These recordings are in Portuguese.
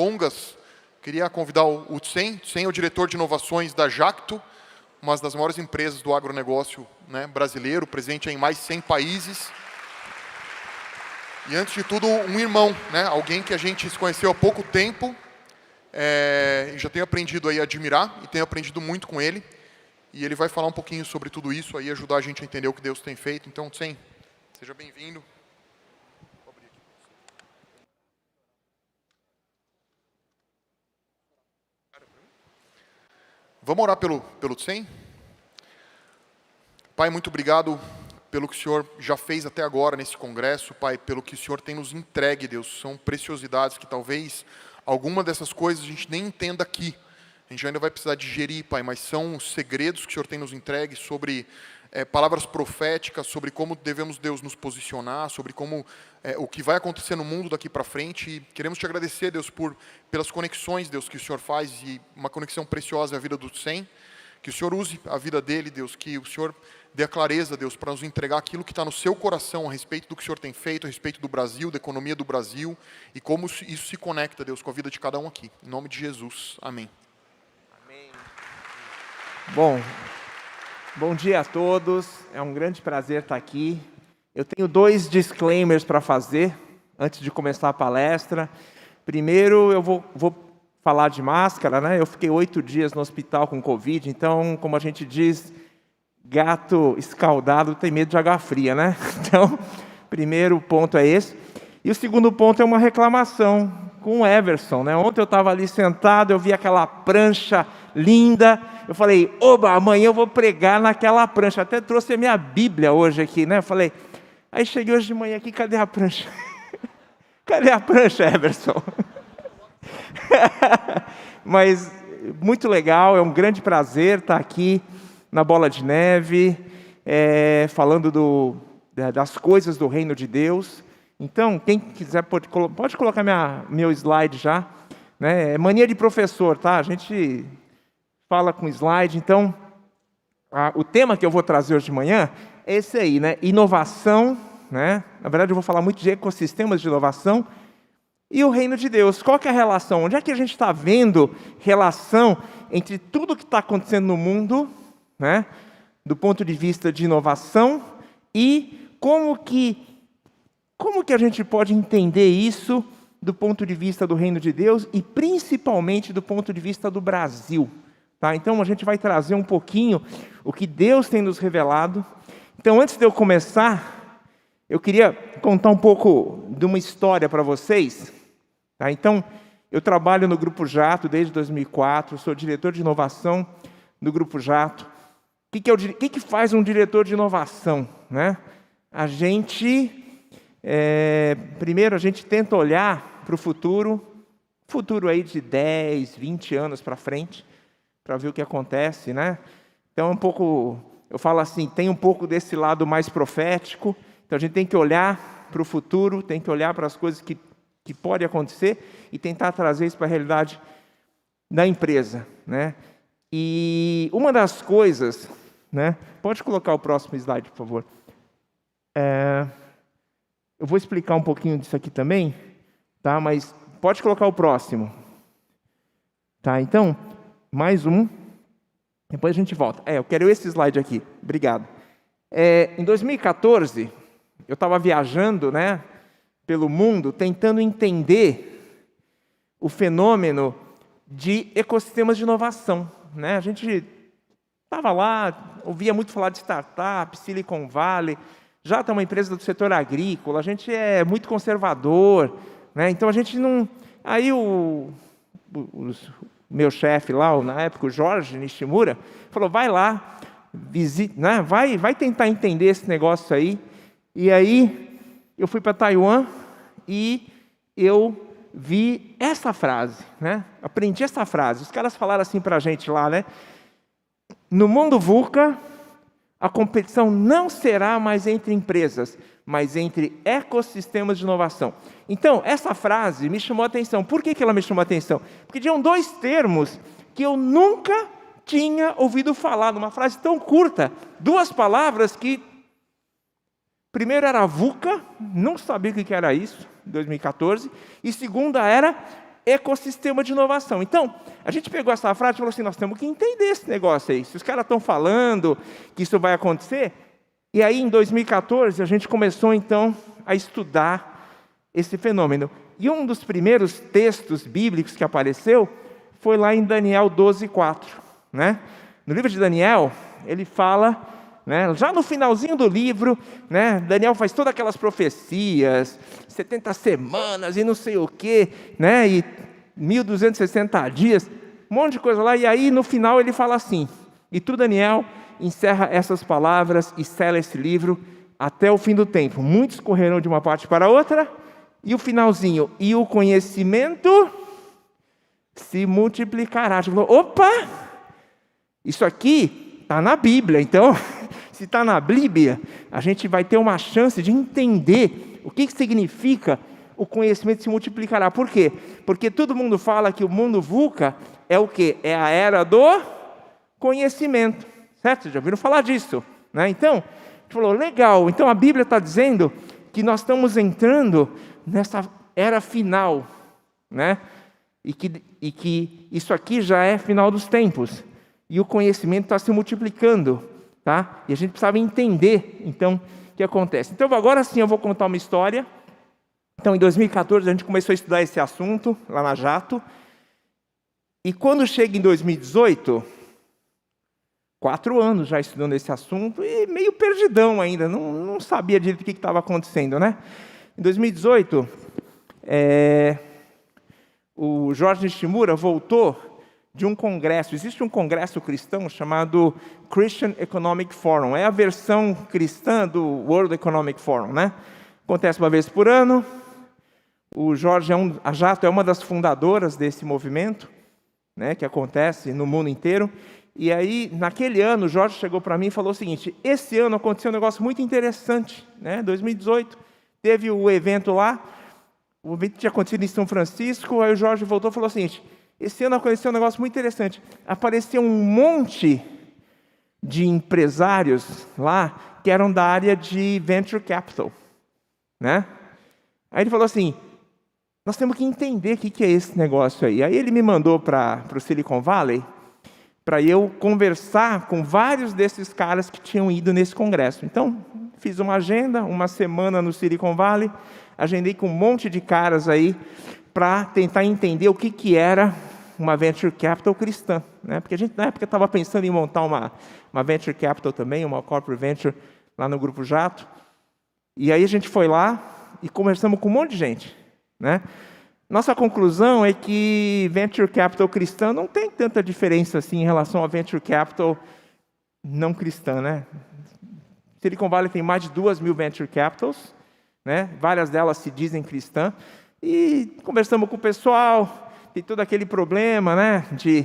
longas, queria convidar o Tsen. Tsen é o diretor de inovações da Jacto, uma das maiores empresas do agronegócio, né, brasileiro, presente em mais de 100 países. E antes de tudo, um irmão, né, alguém que a gente se conheceu há pouco tempo, já tenho aprendido aí a admirar e tenho aprendido muito com ele. E ele vai falar um pouquinho sobre tudo isso aí, ajudar a gente a entender o que Deus tem feito. Então, Tsen, seja bem-vindo. Vamos orar pelo Tsen? Pai, muito obrigado pelo que o Senhor já fez até agora nesse congresso, Pai, pelo que o Senhor tem nos entregue, Deus. São preciosidades que talvez alguma dessas coisas a gente nem entenda aqui. A gente ainda vai precisar digerir, Pai, mas são os segredos que o Senhor tem nos entregue sobre palavras proféticas, sobre como devemos, Deus, nos posicionar, sobre como o que vai acontecer no mundo daqui para frente. E queremos te agradecer, Deus, pelas conexões, Deus, que o Senhor faz, e uma conexão preciosa é a vida do Tsen. Que o Senhor use a vida dele, Deus, que o Senhor dê a clareza, Deus, para nos entregar aquilo que está no seu coração a respeito do que o Senhor tem feito, a respeito do Brasil, da economia do Brasil, e como isso se conecta, Deus, com a vida de cada um aqui. Em nome de Jesus. Amém. Bom dia a todos, é um grande prazer estar aqui. Eu tenho 2 disclaimers para fazer antes de começar a palestra. Primeiro, eu vou falar de máscara, né? Eu fiquei 8 dias no hospital com Covid, então, como a gente diz, gato escaldado tem medo de água fria, né? Então, primeiro ponto é esse. E o segundo ponto é uma reclamação com o Everson, né? Ontem eu estava ali sentado, eu vi aquela prancha linda, eu falei, oba, amanhã eu vou pregar naquela prancha. Até trouxe a minha Bíblia hoje aqui, né? Eu falei, aí cheguei hoje de manhã aqui, cadê a prancha? Cadê a prancha, Everson? Mas muito legal, é um grande prazer estar aqui na Bola de Neve, falando das coisas do reino de Deus. Então, quem quiser pode colocar meu slide já, né? É mania de professor, tá? A gente fala com slide. Então, o tema que eu vou trazer hoje de manhã é esse aí, né? Inovação, né? Na verdade, eu vou falar muito de ecossistemas de inovação e o reino de Deus. Qual que é a relação? Onde é que a gente está vendo relação entre tudo que está acontecendo no mundo, né? Do ponto de vista de inovação, e como que a gente pode entender isso do ponto de vista do reino de Deus e principalmente do ponto de vista do Brasil? Tá? Então, a gente vai trazer um pouquinho o que Deus tem nos revelado. Então, antes de eu começar, eu queria contar um pouco de uma história para vocês. Tá? Então, eu trabalho no Grupo Jato desde 2004, sou diretor de inovação no Grupo Jato. O que faz um diretor de inovação? Né? A gente... primeiro, a gente tenta olhar para o futuro aí de 10, 20 anos para frente, para ver o que acontece, né? Então, eu falo assim, tem um pouco desse lado mais profético. Então, a gente tem que olhar para o futuro, tem que olhar para as coisas que podem acontecer e tentar trazer isso para a realidade da empresa, né? E uma das coisas, né? Pode colocar o próximo slide, por favor. Eu vou explicar um pouquinho disso aqui também, tá? Mas pode colocar o próximo. Tá, então, mais um. Depois a gente volta. Eu quero esse slide aqui. Obrigado. Em 2014, eu estava viajando, né, pelo mundo, tentando entender o fenômeno de ecossistemas de inovação, né? A gente estava lá, ouvia muito falar de startup, Silicon Valley. Já está uma empresa do setor agrícola, a gente é muito conservador, né? Então a gente não... Aí o meu chefe lá, na época, o Jorge Nishimura, falou, vai lá, visita, né? vai tentar entender esse negócio aí. E aí eu fui para Taiwan e eu vi essa frase, né? Aprendi essa frase. Os caras falaram assim para a gente lá, né? No mundo VUCA, a competição não será mais entre empresas, mas entre ecossistemas de inovação. Então, essa frase me chamou a atenção. Por que ela me chamou a atenção? Porque tinham 2 termos que eu nunca tinha ouvido falar, numa frase tão curta. 2 palavras que... Primeiro era VUCA, não sabia o que era isso, em 2014. E segunda era ecossistema de inovação. Então, a gente pegou essa frase e falou assim, nós temos que entender esse negócio aí. Se os caras estão falando que isso vai acontecer, e aí em 2014 a gente começou então a estudar esse fenômeno. E um dos primeiros textos bíblicos que apareceu foi lá em Daniel 12:4, né? No livro de Daniel, ele fala, né, já no finalzinho do livro, né, Daniel faz todas aquelas profecias, 70 semanas e não sei o quê, né, e 1260 dias, um monte de coisa lá, e aí no final ele fala assim, e tu, Daniel, encerra essas palavras e sela esse livro até o fim do tempo. Muitos correrão de uma parte para a outra, e o finalzinho, e o conhecimento se multiplicará. Você falou, opa, isso aqui está na Bíblia, então, se está na Bíblia, a gente vai ter uma chance de entender o que significa o conhecimento se multiplicará. Por quê? Porque todo mundo fala que o mundo VUCA é o quê? É a era do conhecimento, certo? Vocês já ouviram falar disso, né? Então, a gente falou, legal, então a Bíblia está dizendo que nós estamos entrando nessa era final, né? E que isso aqui já é final dos tempos, e o conhecimento está se multiplicando, tá? E a gente precisava entender, então, o que acontece. Então, agora sim eu vou contar uma história. Então, em 2014, a gente começou a estudar esse assunto, lá na Jato, e quando chega em 2018, 4 anos já estudando esse assunto, e meio perdidão ainda, não sabia direito o que estava acontecendo, né? Em 2018, o Jorge Nishimura voltou de um congresso. Existe um congresso cristão chamado Christian Economic Forum. É a versão cristã do World Economic Forum, né? Acontece uma vez por ano. O Jorge, a Jato é uma das fundadoras desse movimento, né, que acontece no mundo inteiro. E aí, naquele ano, o Jorge chegou para mim e falou o seguinte, esse ano aconteceu um negócio muito interessante, né? 2018, teve o evento lá, o evento tinha acontecido em São Francisco, aí o Jorge voltou e falou o seguinte, esse ano aconteceu um negócio muito interessante, apareceu um monte de empresários lá que eram da área de Venture Capital, né? Aí ele falou assim, nós temos que entender o que é esse negócio aí. Aí ele me mandou para o Silicon Valley, para eu conversar com vários desses caras que tinham ido nesse congresso. Então, fiz uma agenda, uma semana no Silicon Valley, agendei com um monte de caras aí para tentar entender o que era uma Venture Capital cristã, né? Porque a gente, na época, estava pensando em montar uma Venture Capital também, uma Corporate Venture, lá no Grupo Jato. E aí a gente foi lá e conversamos com um monte de gente, né? Nossa conclusão é que Venture Capital cristã não tem tanta diferença assim em relação a Venture Capital não cristã, né? Silicon Valley tem mais de 2.000 Venture Capitals, né? Várias delas se dizem cristã, e conversamos com o pessoal, tem todo aquele problema, né, de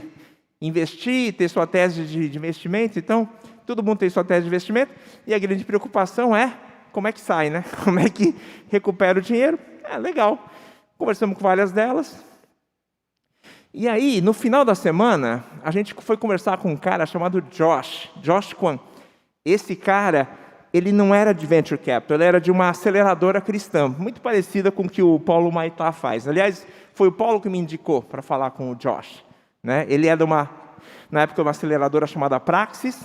investir, ter sua tese de investimento, então todo mundo tem sua tese de investimento, e a grande preocupação é como é que sai, né? Como é que recupera o dinheiro? Legal. Conversamos com várias delas. E aí, no final da semana, a gente foi conversar com um cara chamado Josh Kwan. Esse cara, ele não era de Venture Capital, ele era de uma aceleradora cristã, muito parecida com o que o Paulo Maitá faz. Aliás, foi o Paulo que me indicou para falar com o Josh, né? Ele é na época, uma aceleradora chamada Praxis,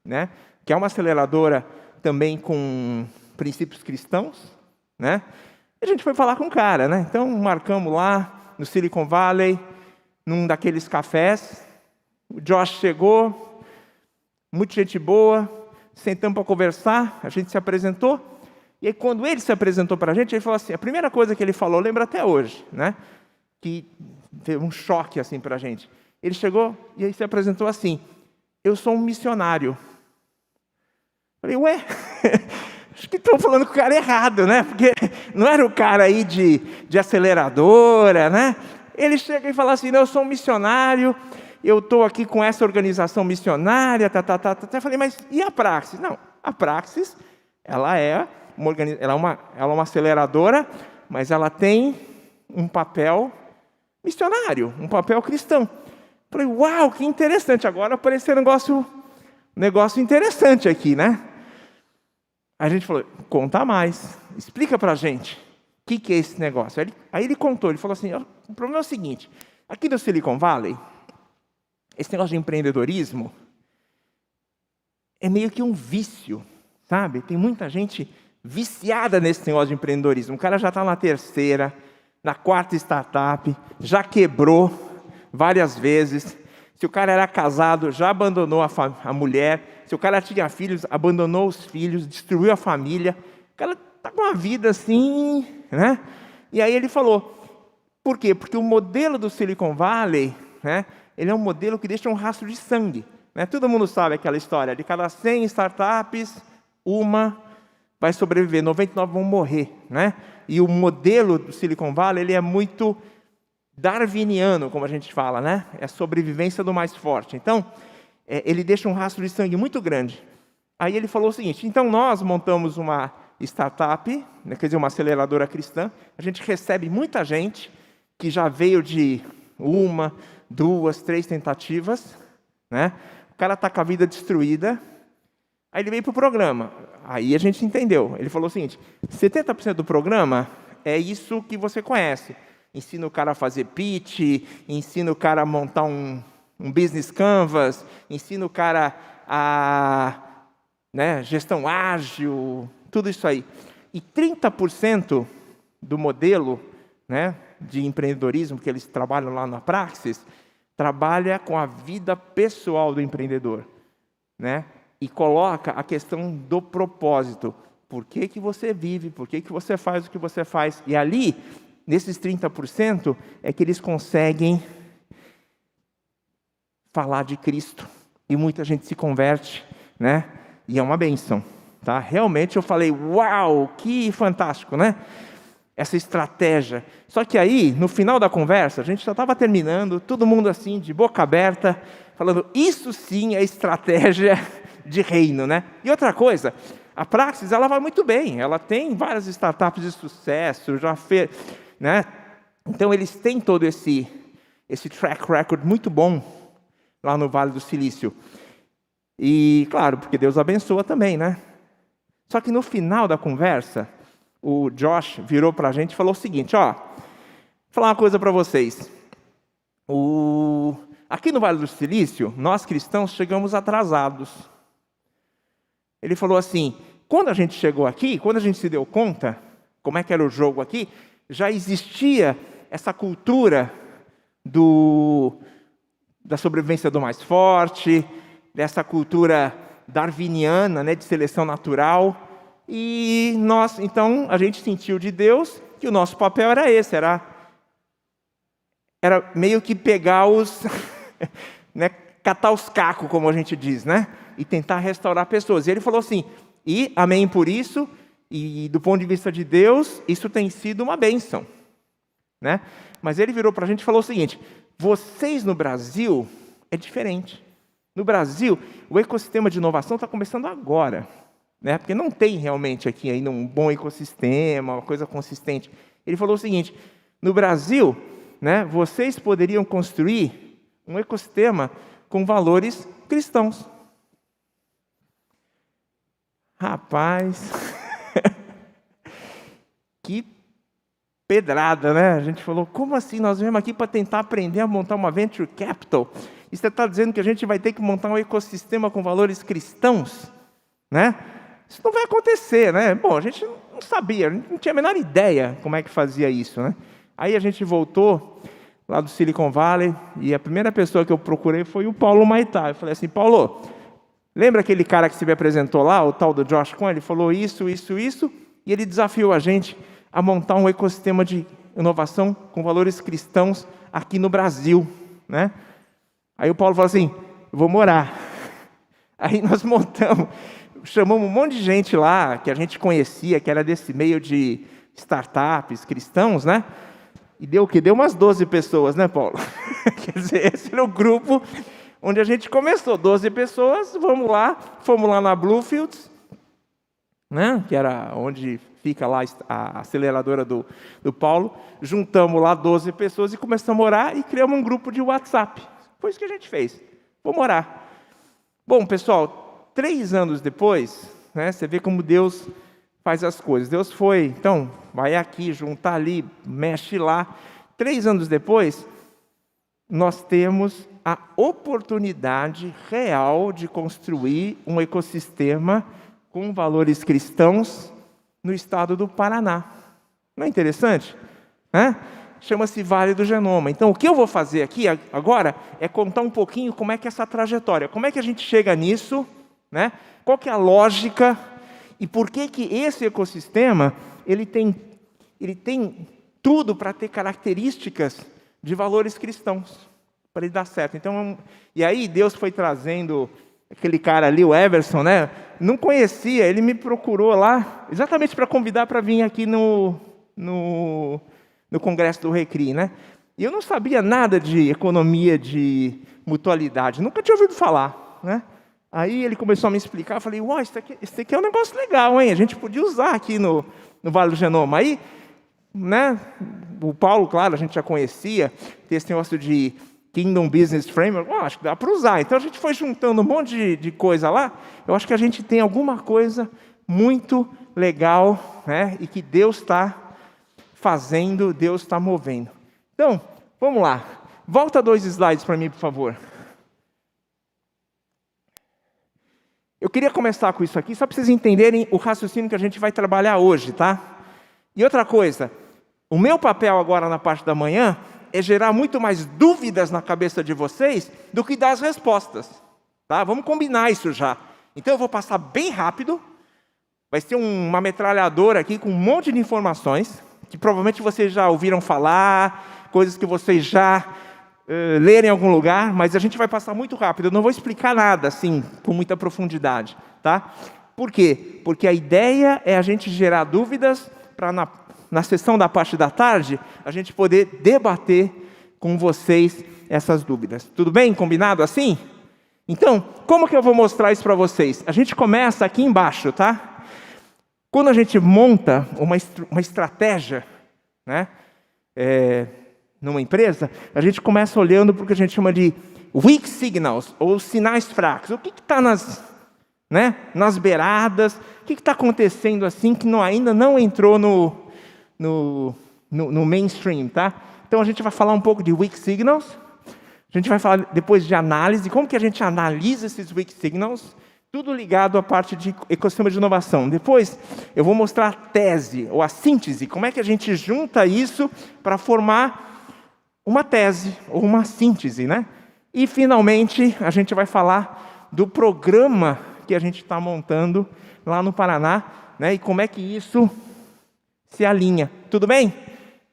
né? Que é uma aceleradora também com princípios cristãos, né? E a gente foi falar com o cara, né? Então, marcamos lá no Silicon Valley, num daqueles cafés. O Josh chegou, muita gente boa, sentamos para conversar, a gente se apresentou, e aí quando ele se apresentou para a gente, ele falou assim, a primeira coisa que ele falou, lembro até hoje, né? Que teve um choque assim para a gente. Ele chegou e aí se apresentou assim, eu sou um missionário. Falei, ué, acho que estão falando com o cara errado, né? Porque não era o cara aí de aceleradora, né? Ele chega e fala assim, não, eu sou um missionário, eu estou aqui com essa organização missionária, Eu falei, mas e a Praxis? Não, a Praxis, ela é uma aceleradora, mas ela tem um papel missionário, um papel cristão. Falei, uau, que interessante, agora apareceu um negócio interessante aqui, né? A gente falou, conta mais, explica para a gente, que é esse negócio? Aí ele contou, ele falou assim, o problema é o seguinte, aqui no Silicon Valley, esse negócio de empreendedorismo é meio que um vício, sabe? Tem muita gente viciada nesse negócio de empreendedorismo. O cara já está na terceira, na quarta startup, já quebrou várias vezes. Se o cara era casado, já abandonou a mulher. Se o cara tinha filhos, abandonou os filhos, destruiu a família. O cara está com uma vida assim, né? E aí ele falou, por quê? Porque o modelo do Silicon Valley, né, ele é um modelo que deixa um rastro de sangue. Né? Todo mundo sabe aquela história, de cada 100 startups, uma vai sobreviver, 99 vão morrer. Né? E o modelo do Silicon Valley ele é muito darwiniano, como a gente fala, né? É a sobrevivência do mais forte. Então, ele deixa um rastro de sangue muito grande. Aí ele falou o seguinte, então nós montamos uma startup, né, quer dizer, uma aceleradora cristã, a gente recebe muita gente que já veio de 1, 2, 3 tentativas, né? O cara está com a vida destruída, aí ele veio para o programa, aí a gente entendeu, ele falou o seguinte, 70% do programa é isso que você conhece, ensina o cara a fazer pitch, ensina o cara a montar um business canvas, ensina o cara a gestão ágil, tudo isso aí. E 30% do modelo de empreendedorismo que eles trabalham lá na Praxis, trabalha com a vida pessoal do empreendedor. E coloca a questão do propósito. Por que você vive? Por que você faz o que você faz? E ali, nesses 30%, é que eles conseguem falar de Cristo. E muita gente se converte, e é uma bênção. Tá? Realmente eu falei, uau, que fantástico, essa estratégia. Só que aí, no final da conversa, a gente já estava terminando, todo mundo assim, de boca aberta, falando, isso sim é estratégia de reino, E outra coisa, a Praxis, ela vai muito bem, ela tem várias startups de sucesso, já fez, Então eles têm todo esse track record muito bom lá no Vale do Silício. E, claro, porque Deus abençoa também, Só que no final da conversa, o Josh virou para a gente e falou o seguinte, vou falar uma coisa para vocês. Aqui no Vale do Silício, nós cristãos chegamos atrasados. Ele falou assim, quando a gente chegou aqui, quando a gente se deu conta, como é que era o jogo aqui, já existia essa cultura da sobrevivência do mais forte, dessa cultura darwiniana, de seleção natural. E então, a gente sentiu de Deus que o nosso papel era esse, era meio que pegar catar os cacos, como a gente diz, e tentar restaurar pessoas. E ele falou assim, e amém por isso, e do ponto de vista de Deus, isso tem sido uma bênção. Mas ele virou para a gente e falou o seguinte, vocês no Brasil é diferente. No Brasil, o ecossistema de inovação está começando agora, porque não tem realmente aqui ainda um bom ecossistema, uma coisa consistente. Ele falou o seguinte, no Brasil, vocês poderiam construir um ecossistema com valores cristãos. Rapaz, que pedrada, A gente falou, como assim? Nós viemos aqui para tentar aprender a montar uma venture capital. E você está dizendo que a gente vai ter que montar um ecossistema com valores cristãos? Isso não vai acontecer, Bom, a gente não sabia, a gente não tinha a menor ideia como é que fazia isso, Aí a gente voltou lá do Silicon Valley e a primeira pessoa que eu procurei foi o Paulo Maitá. Eu falei assim, Paulo, lembra aquele cara que se me apresentou lá, o tal do Josh Cohen? Ele falou isso, e ele desafiou a gente a montar um ecossistema de inovação com valores cristãos aqui no Brasil, Aí o Paulo falou assim, eu vou morar. Aí nós chamamos um monte de gente lá, que a gente conhecia, que era desse meio de startups cristãos, E deu o quê? Deu umas 12 pessoas, Paulo? Quer dizer, esse era o grupo onde a gente começou, 12 pessoas, fomos lá na Bluefields, que era onde fica lá a aceleradora do Paulo, juntamos lá 12 pessoas e começamos a orar e criamos um grupo de WhatsApp. Foi isso que a gente fez. Vamos orar. Bom, pessoal, 3 anos depois, você vê como Deus faz as coisas. Deus foi, então, vai aqui, juntar ali, mexe lá. 3 anos depois, nós temos a oportunidade real de construir um ecossistema com valores cristãos no estado do Paraná. Não é interessante? Chama-se Vale do Genoma. Então, o que eu vou fazer aqui agora é contar um pouquinho como é que é essa trajetória, como é que a gente chega nisso, qual que é a lógica e por que esse ecossistema ele tem tudo para ter características de valores cristãos, para ele dar certo. Então, e aí Deus foi trazendo aquele cara ali, o Everson, não conhecia, ele me procurou lá, exatamente para convidar para vir aqui no Congresso do Recri, E eu não sabia nada de economia de mutualidade, nunca tinha ouvido falar, Aí ele começou a me explicar, eu falei, uau, isso aqui é um negócio legal, hein? A gente podia usar aqui no Vale do Genoma. Aí, o Paulo, claro, a gente já conhecia, tem esse negócio de Kingdom Business Framework, acho que dá para usar. Então a gente foi juntando um monte de coisa lá, eu acho que a gente tem alguma coisa muito legal, e que Deus está fazendo, Deus está movendo. Então, vamos lá. Volta 2 slides para mim, por favor. Eu queria começar com isso aqui, só para vocês entenderem o raciocínio que a gente vai trabalhar hoje, tá? E outra coisa, o meu papel agora na parte da manhã é gerar muito mais dúvidas na cabeça de vocês do que dar as respostas, tá? Vamos combinar isso já. Então eu vou passar bem rápido, vai ser uma metralhadora aqui com um monte de informações, que provavelmente vocês já ouviram falar, coisas que vocês já lerem em algum lugar, mas a gente vai passar muito rápido. Eu não vou explicar nada assim com muita profundidade, tá? Por quê? Porque a ideia é a gente gerar dúvidas para na sessão da parte da tarde a gente poder debater com vocês essas dúvidas. Tudo bem? Combinado assim? Então, como que eu vou mostrar isso para vocês? A gente começa aqui embaixo, tá? Quando a gente monta uma estratégia, numa empresa, a gente começa olhando para o que a gente chama de weak signals, ou sinais fracos. O que está nas beiradas? O que está acontecendo assim que ainda não entrou no mainstream, tá? Então a gente vai falar um pouco de weak signals. A gente vai falar depois de análise, como que a gente analisa esses weak signals, tudo ligado à parte de ecossistema de inovação. Depois eu vou mostrar a tese, ou a síntese, como é que a gente junta isso para formar uma tese, ou uma síntese, E, finalmente, a gente vai falar do programa que a gente está montando lá no Paraná, e como é que isso se alinha. Tudo bem?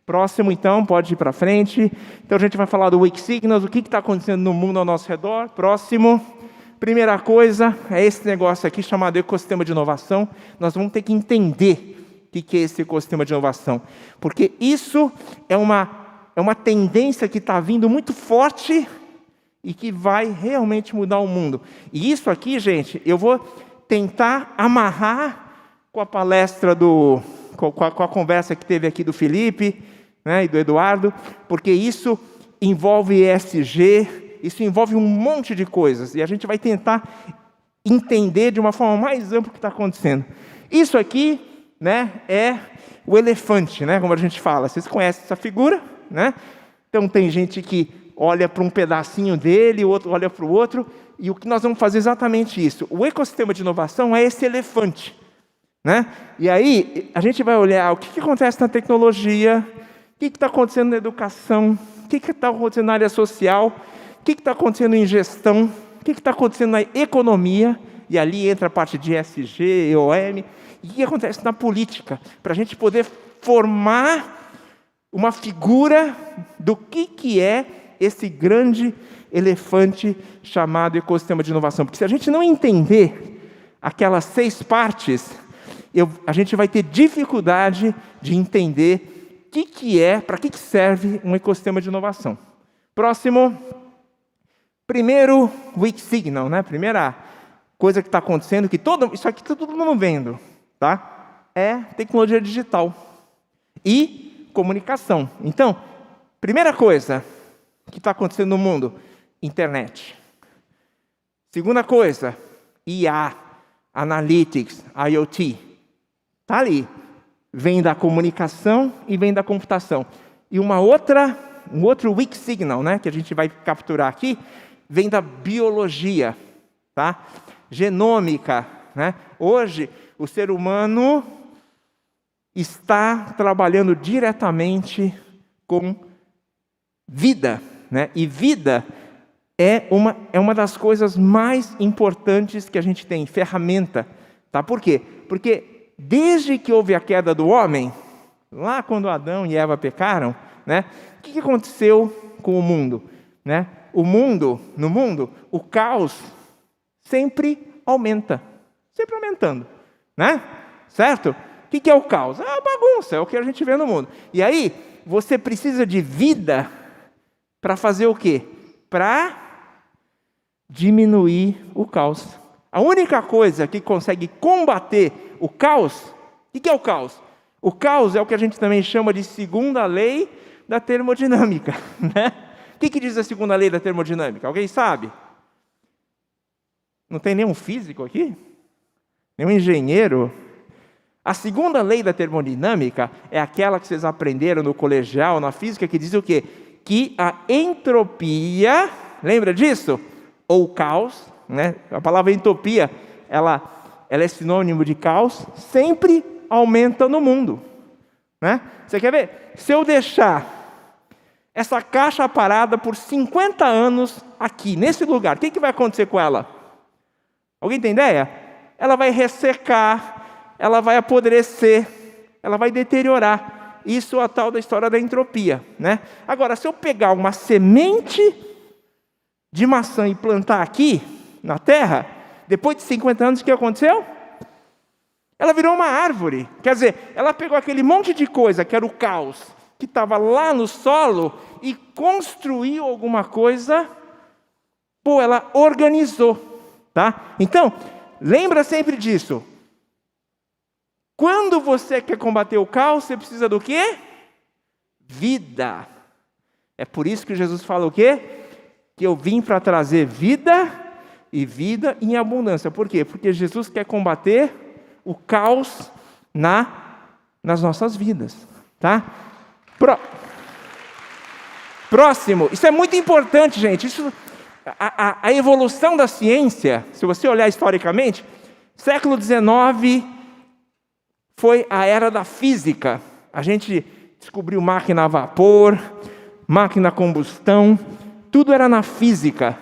Próximo, então, pode ir para frente. Então, a gente vai falar do Weak Signals, o que está acontecendo no mundo ao nosso redor. Próximo. Primeira coisa é esse negócio aqui chamado ecossistema de inovação. Nós vamos ter que entender o que é esse ecossistema de inovação, porque isso é uma tendência que está vindo muito forte e que vai realmente mudar o mundo. E isso aqui, gente, eu vou tentar amarrar com a palestra com a conversa que teve aqui do Felipe, e do Eduardo, porque isso envolve ESG, isso envolve um monte de coisas, e a gente vai tentar entender de uma forma mais ampla o que está acontecendo. Isso aqui, é o elefante, como a gente fala. Vocês conhecem essa figura? Então tem gente que olha para um pedacinho dele, o outro olha para o outro, e o que nós vamos fazer é exatamente isso. O ecossistema de inovação é esse elefante, E aí a gente vai olhar o que acontece na tecnologia, o que está acontecendo na educação, o que está acontecendo na área social, o que está acontecendo em gestão, o que está acontecendo na economia, e ali entra a parte de ESG, EOM, e o que acontece na política, para a gente poder formar uma figura do que é esse grande elefante chamado ecossistema de inovação. Porque se a gente não entender aquelas 6 partes, a gente vai ter dificuldade de entender para que serve um ecossistema de inovação. Próximo. Primeiro weak signal, Primeira coisa que está acontecendo, isso aqui está todo mundo vendo, tá? É tecnologia digital e comunicação. Então, primeira coisa que está acontecendo no mundo, internet. Segunda coisa, IA, Analytics, IoT. Está ali. Vem da comunicação e vem da computação. E um outro weak signal, né, que a gente vai capturar aqui, vem da biologia, tá? Genômica, né? Hoje, o ser humano está trabalhando diretamente com vida, né? E vida é uma das coisas mais importantes que a gente tem, ferramenta, tá? Por quê? Porque desde que houve a queda do homem, lá quando Adão e Eva pecaram, né? O que aconteceu com o mundo, né? No mundo, o caos sempre aumenta, sempre aumentando, né? Certo? O que é o caos? É a bagunça, é o que a gente vê no mundo. E aí, você precisa de vida para fazer o quê? Para diminuir o caos. A única coisa que consegue combater o caos, o que é o caos? O caos é o que a gente também chama de segunda lei da termodinâmica, né? O que diz a segunda lei da termodinâmica? Alguém sabe? Não tem nenhum físico aqui? Nenhum engenheiro? A segunda lei da termodinâmica é aquela que vocês aprenderam no colegial, na física, que diz o quê? Que a entropia, lembra disso? Ou caos, né? A palavra entropia, ela é sinônimo de caos, sempre aumenta no mundo, né? Você quer ver? Se eu deixar essa caixa parada por 50 anos aqui, nesse lugar, o que vai acontecer com ela? Alguém tem ideia? Ela vai ressecar, ela vai apodrecer, ela vai deteriorar. Isso é a tal da história da entropia, né? Agora, se eu pegar uma semente de maçã e plantar aqui, na terra, depois de 50 anos, o que aconteceu? Ela virou uma árvore. Quer dizer, ela pegou aquele monte de coisa, que era o caos, que estava lá no solo, e construiu alguma coisa, ela organizou, tá? Então, lembra sempre disso. Quando você quer combater o caos, você precisa do quê? Vida. É por isso que Jesus fala o quê? Que eu vim para trazer vida e vida em abundância. Por quê? Porque Jesus quer combater o caos nas nossas vidas, tá? Próximo. Isso é muito importante, gente. A evolução da ciência, se você olhar historicamente, século XIX foi a era da física. A gente descobriu máquina a vapor, máquina a combustão, tudo era na física.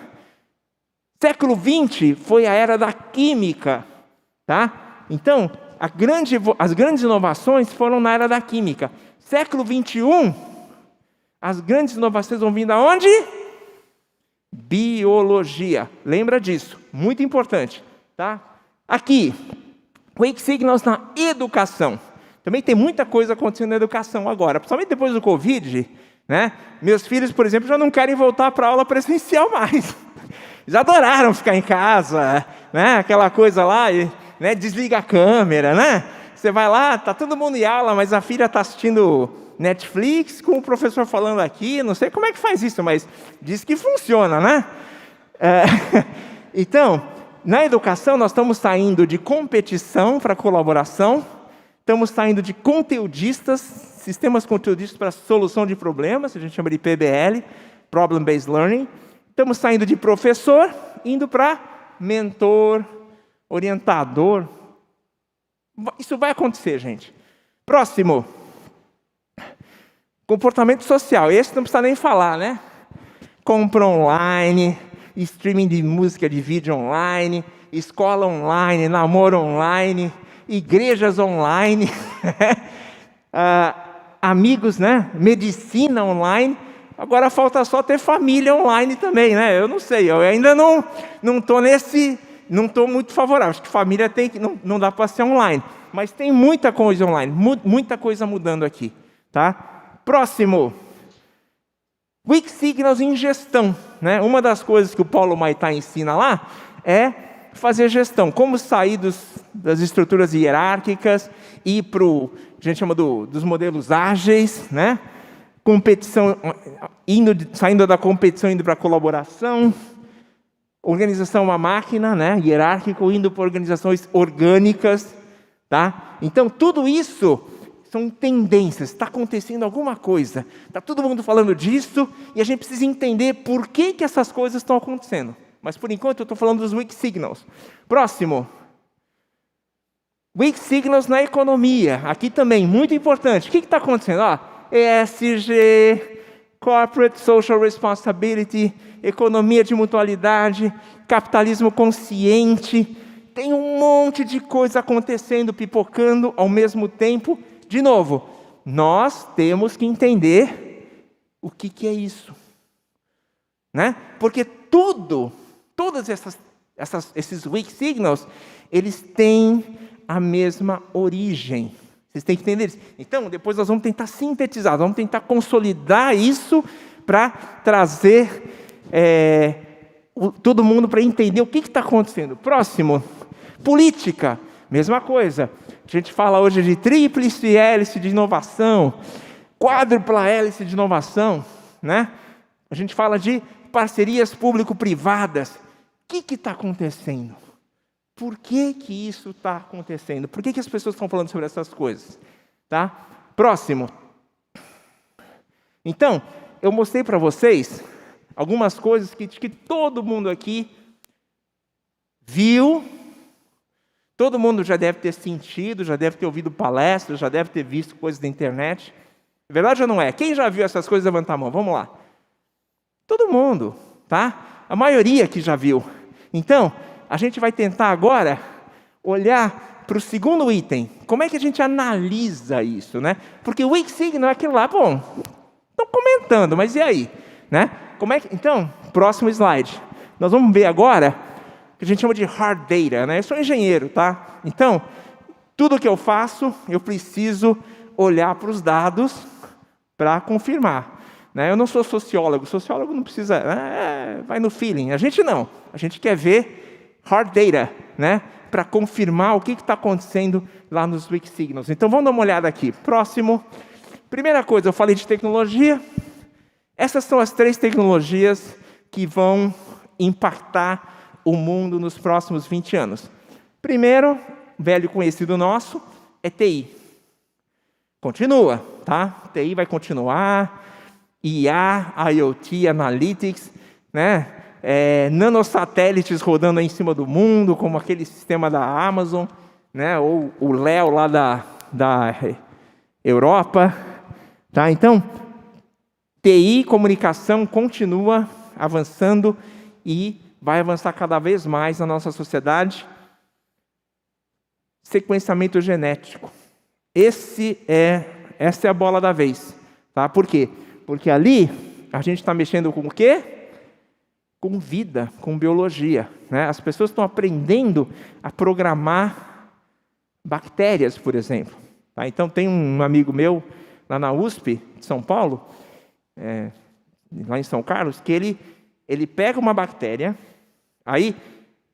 Século XX foi a era da química, tá? Então, as grandes inovações foram na era da química. Século XXI, as grandes inovações vão vir da onde? Biologia. Lembra disso, muito importante, tá? Aqui, Wake Signals na educação. Também tem muita coisa acontecendo na educação agora, principalmente depois do Covid, né? Meus filhos, por exemplo, já não querem voltar para a aula presencial mais. Já adoraram ficar em casa, né? Aquela coisa lá, né? Desliga a câmera, né? Você vai lá, tá todo mundo em aula, mas a filha está assistindo Netflix com o professor falando aqui, não sei como é que faz isso, mas diz que funciona, né? Então, na educação nós estamos saindo de competição para colaboração, estamos saindo de conteudistas, sistemas conteudistas para solução de problemas, a gente chama de PBL, Problem Based Learning. Estamos saindo de professor, indo para mentor, orientador. Isso vai acontecer, gente. Próximo. Comportamento social. Esse não precisa nem falar, né? Compra online, streaming de música, de vídeo online, escola online, namoro online, igrejas online, amigos, né? Medicina online. Agora falta só ter família online também, né? Eu não sei, eu ainda não estou muito favorável. Acho que família não dá para ser online. Mas tem muita coisa online, muita coisa mudando aqui, tá? Próximo. Weak Signals em gestão, né? Uma das coisas que o Paulo Maitá ensina lá é fazer gestão. Como sair das estruturas hierárquicas e para o, a gente chama dos modelos ágeis, né? Competição, saindo da competição, indo para a colaboração. Organização é uma máquina, né? Hierárquico, indo para organizações orgânicas. Tá? Então, tudo isso são tendências, está acontecendo alguma coisa, está todo mundo falando disso, e a gente precisa entender por que essas coisas estão acontecendo. Mas, por enquanto, eu estou falando dos weak signals. Próximo. Weak signals na economia. Aqui também, muito importante. O que está acontecendo? ESG, Corporate Social Responsibility, economia de mutualidade, capitalismo consciente. Tem um monte de coisa acontecendo, pipocando ao mesmo tempo. De novo, nós temos que entender o que é isso. Né? Porque todos esses weak signals, eles têm a mesma origem. Vocês têm que entender isso. Então, depois nós vamos tentar sintetizar, vamos tentar consolidar isso para trazer todo mundo para entender o que está acontecendo. Próximo, política, mesma coisa. A gente fala hoje de tríplice hélice de inovação, quádrupla hélice de inovação, né? A gente fala de parcerias público-privadas. O que está acontecendo? Por que isso está acontecendo? Por que as pessoas estão falando sobre essas coisas? Tá? Próximo. Então, eu mostrei para vocês algumas coisas que todo mundo aqui viu, todo mundo já deve ter sentido, já deve ter ouvido palestras, já deve ter visto coisas da internet. É verdade ou não é? Quem já viu essas coisas, levanta a mão. Vamos lá. Todo mundo, tá? A maioria que já viu. Então, a gente vai tentar agora olhar para o segundo item. Como é que a gente analisa isso, né? Porque o weak signal é aquilo lá, bom, estão comentando, mas e aí? Né? Então, próximo slide. Nós vamos ver agora o que a gente chama de hard data, né? Eu sou engenheiro, tá? Então, tudo que eu faço, eu preciso olhar para os dados para confirmar. Né? Eu não sou sociólogo não precisa, vai no feeling. A gente não, a gente quer ver hard data, né? Para confirmar o que está acontecendo lá nos weak signals. Então vamos dar uma olhada aqui. Próximo. Primeira coisa, eu falei de tecnologia. Essas são as 3 tecnologias que vão impactar o mundo nos próximos 20 anos. Primeiro, velho conhecido nosso, é TI. Continua, tá? TI vai continuar. IA, IoT, Analytics, né? Nanosatélites rodando aí em cima do mundo, como aquele sistema da Amazon, né? Ou o Léo lá da Europa. Tá? Então, TI, comunicação, continua avançando e vai avançar cada vez mais na nossa sociedade. Sequenciamento genético. Essa é a bola da vez. Tá? Por quê? Porque ali a gente está mexendo com o quê? Com vida, com biologia. Né? As pessoas estão aprendendo a programar bactérias, por exemplo. Tá? Então, tem um amigo meu, lá na USP, de São Paulo, lá em São Carlos, que ele pega uma bactéria, aí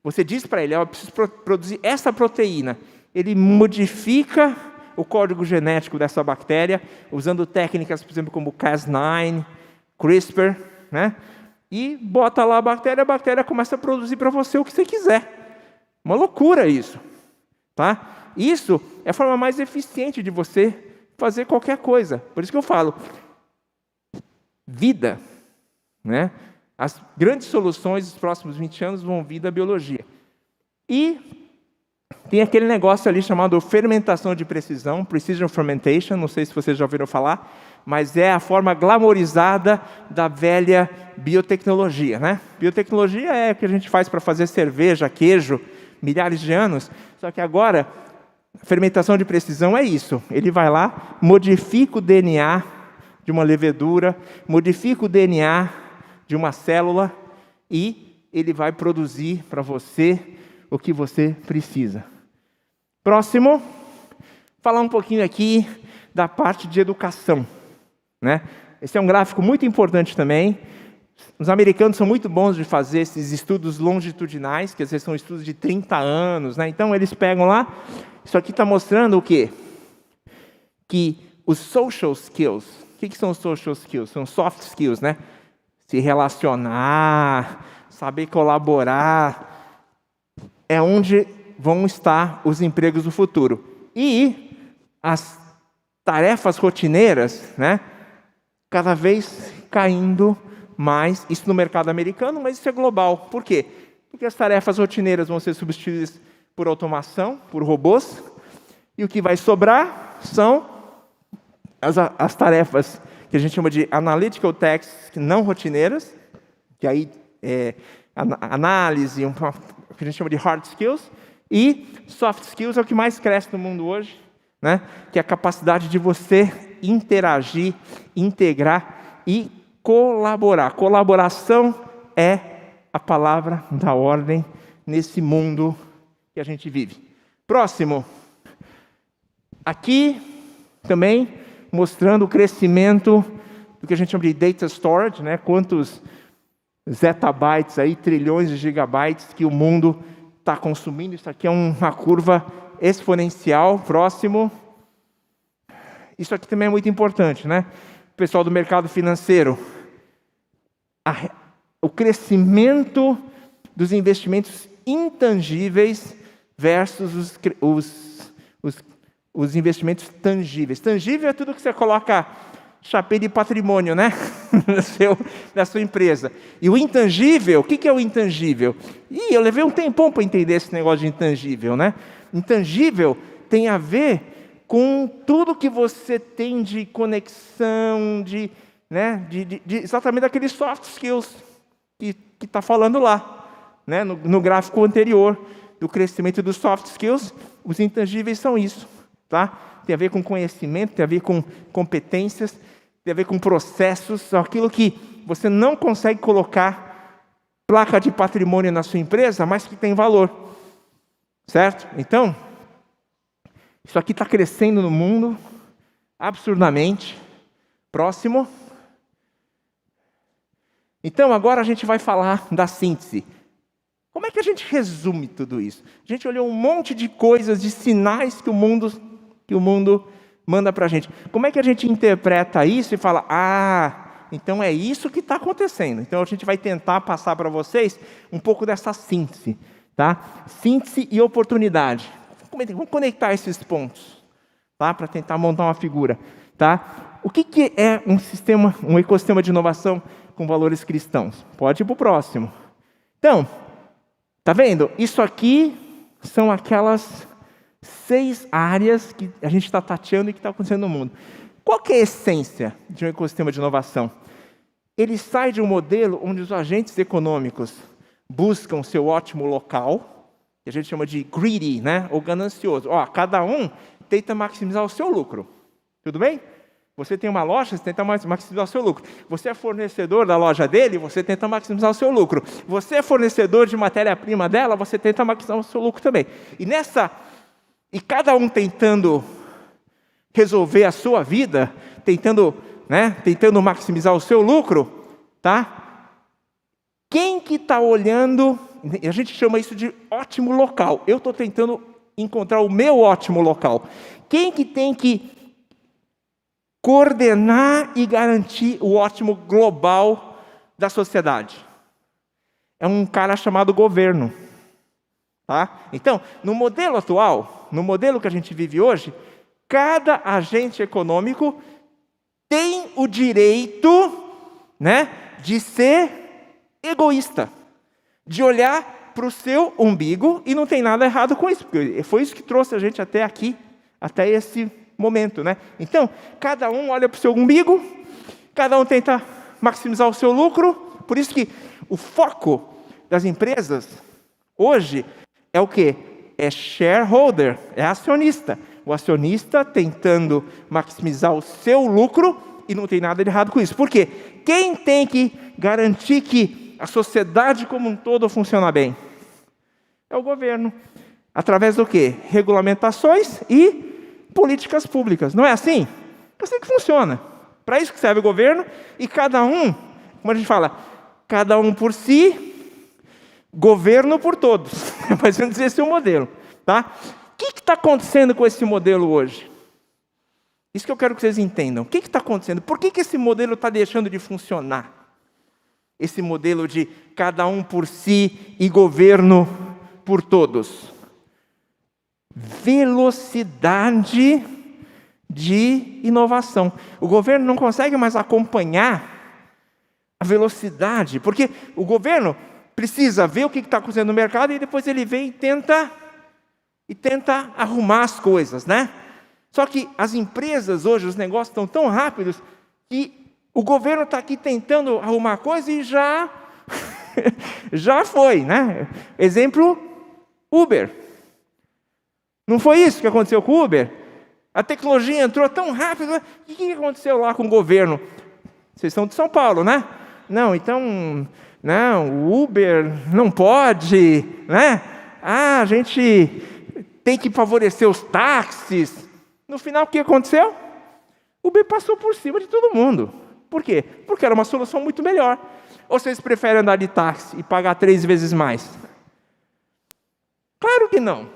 você diz para ele, eu preciso produzir essa proteína. Ele modifica o código genético dessa bactéria, usando técnicas, por exemplo, como Cas9, CRISPR, né? E bota lá a bactéria começa a produzir para você o que você quiser. Uma loucura isso. Tá? Isso é a forma mais eficiente de você fazer qualquer coisa. Por isso que eu falo, vida. Né? As grandes soluções dos próximos 20 anos vão vir da biologia. E tem aquele negócio ali chamado fermentação de precisão, precision fermentation, não sei se vocês já ouviram falar, mas é a forma glamorizada da velha biotecnologia, né? Biotecnologia é o que a gente faz para fazer cerveja, queijo, milhares de anos, só que agora, a fermentação de precisão é isso, ele vai lá, modifica o DNA de uma levedura, modifica o DNA de uma célula e ele vai produzir para você o que você precisa. Próximo, falar um pouquinho aqui da parte de educação. Né? Esse é um gráfico muito importante também. Os americanos são muito bons de fazer esses estudos longitudinais, que às vezes são estudos de 30 anos. Né? Então, eles pegam lá, isso aqui está mostrando o quê? Que os social skills, o que são os social skills? São soft skills, né? Se relacionar, saber colaborar, é onde vão estar os empregos do futuro. E as tarefas rotineiras, né, cada vez caindo mais, isso no mercado americano, mas isso é global. Por quê? Porque as tarefas rotineiras vão ser substituídas por automação, por robôs, e o que vai sobrar são as tarefas que a gente chama de analytical tasks não rotineiras, que aí é análise, o que a gente chama de hard skills, e soft skills é o que mais cresce no mundo hoje, né? Que é a capacidade de você interagir, integrar e colaborar. Colaboração é a palavra da ordem nesse mundo que a gente vive. Próximo. Aqui também mostrando o crescimento do que a gente chama de data storage, né? Quantos zettabytes aí, trilhões de gigabytes que o mundo está consumindo. Isso aqui é uma curva exponencial. Próximo. Isso aqui também é muito importante, né? O pessoal do mercado financeiro. O crescimento dos investimentos intangíveis versus os investimentos tangíveis. Tangível é tudo que você coloca chapéu de patrimônio, né? da sua empresa. E o intangível, o que é o intangível? Eu levei um tempão para entender esse negócio de intangível, né? Intangível tem a ver com tudo que você tem de conexão, exatamente daqueles soft skills que está falando lá, né? No gráfico anterior do crescimento dos soft skills, os intangíveis são isso, tá? Tem a ver com conhecimento, tem a ver com competências, tem a ver com processos, aquilo que você não consegue colocar placa de patrimônio na sua empresa, mas que tem valor, certo? Então, isso aqui está crescendo no mundo absurdamente. Próximo. Então, agora a gente vai falar da síntese. Como é que a gente resume tudo isso? A gente olhou um monte de coisas, de sinais que o mundo manda para a gente. Como é que a gente interpreta isso e fala, então é isso que está acontecendo. Então, a gente vai tentar passar para vocês um pouco dessa síntese, tá? Síntese e oportunidade. Vamos conectar esses pontos, tá? Para tentar montar uma figura, tá? O que é um ecossistema de inovação com valores cristãos? Pode ir para o próximo. Então, tá vendo? Isso aqui são aquelas 6 áreas que a gente está tateando e que está acontecendo no mundo. Qual que é a essência de um ecossistema de inovação? Ele sai de um modelo onde os agentes econômicos buscam seu ótimo local, que a gente chama de greedy, né? Ou ganancioso. Cada um tenta maximizar o seu lucro. Tudo bem? Você tem uma loja, você tenta maximizar o seu lucro. Você é fornecedor da loja dele, você tenta maximizar o seu lucro. Você é fornecedor de matéria-prima dela, você tenta maximizar o seu lucro também. E cada um tentando resolver a sua vida, tentando maximizar o seu lucro, tá? Quem que está olhando, a gente chama isso de ótimo local. Eu estou tentando encontrar o meu ótimo local. Quem que tem que coordenar e garantir o ótimo global da sociedade? É um cara chamado governo. Tá? Então, no modelo atual, no modelo que a gente vive hoje, cada agente econômico tem o direito, né, de ser egoísta, de olhar para o seu umbigo, e não tem nada errado com isso, porque foi isso que trouxe a gente até aqui, até esse momento, né? Então, cada um olha para o seu umbigo, cada um tenta maximizar o seu lucro. Por isso que o foco das empresas hoje é o quê? É shareholder, é acionista. O acionista tentando maximizar o seu lucro, e não tem nada de errado com isso. Por quê? Quem tem que garantir que a sociedade como um todo funciona bem? É o governo. Através do quê? Regulamentações e políticas públicas. Não é assim? É assim que funciona. Para isso que serve o governo, e cada um, como a gente fala, cada um por si, governo por todos. Mas vamos dizer esse é o modelo. Tá? O que está acontecendo com esse modelo hoje? Isso que eu quero que vocês entendam. O que está acontecendo? Por que esse modelo está deixando de funcionar? Esse modelo de cada um por si e governo por todos. velocidade de inovação. O governo não consegue mais acompanhar a velocidade, porque o governo precisa ver o que está acontecendo no mercado e depois ele vem e tenta arrumar as coisas, né? Só que as empresas hoje, os negócios estão tão rápidos que o governo está aqui tentando arrumar a coisa e já foi, né? Exemplo, Uber. Não foi isso que aconteceu com o Uber? A tecnologia entrou tão rápido, né? O que aconteceu lá com o governo? Vocês são de São Paulo, né? Não, então, não, o Uber não pode, né? A gente tem que favorecer os táxis. No final, o que aconteceu? O Uber passou por cima de todo mundo. Por quê? Porque era uma solução muito melhor. Ou vocês preferem andar de táxi e pagar 3 vezes mais? Claro que não,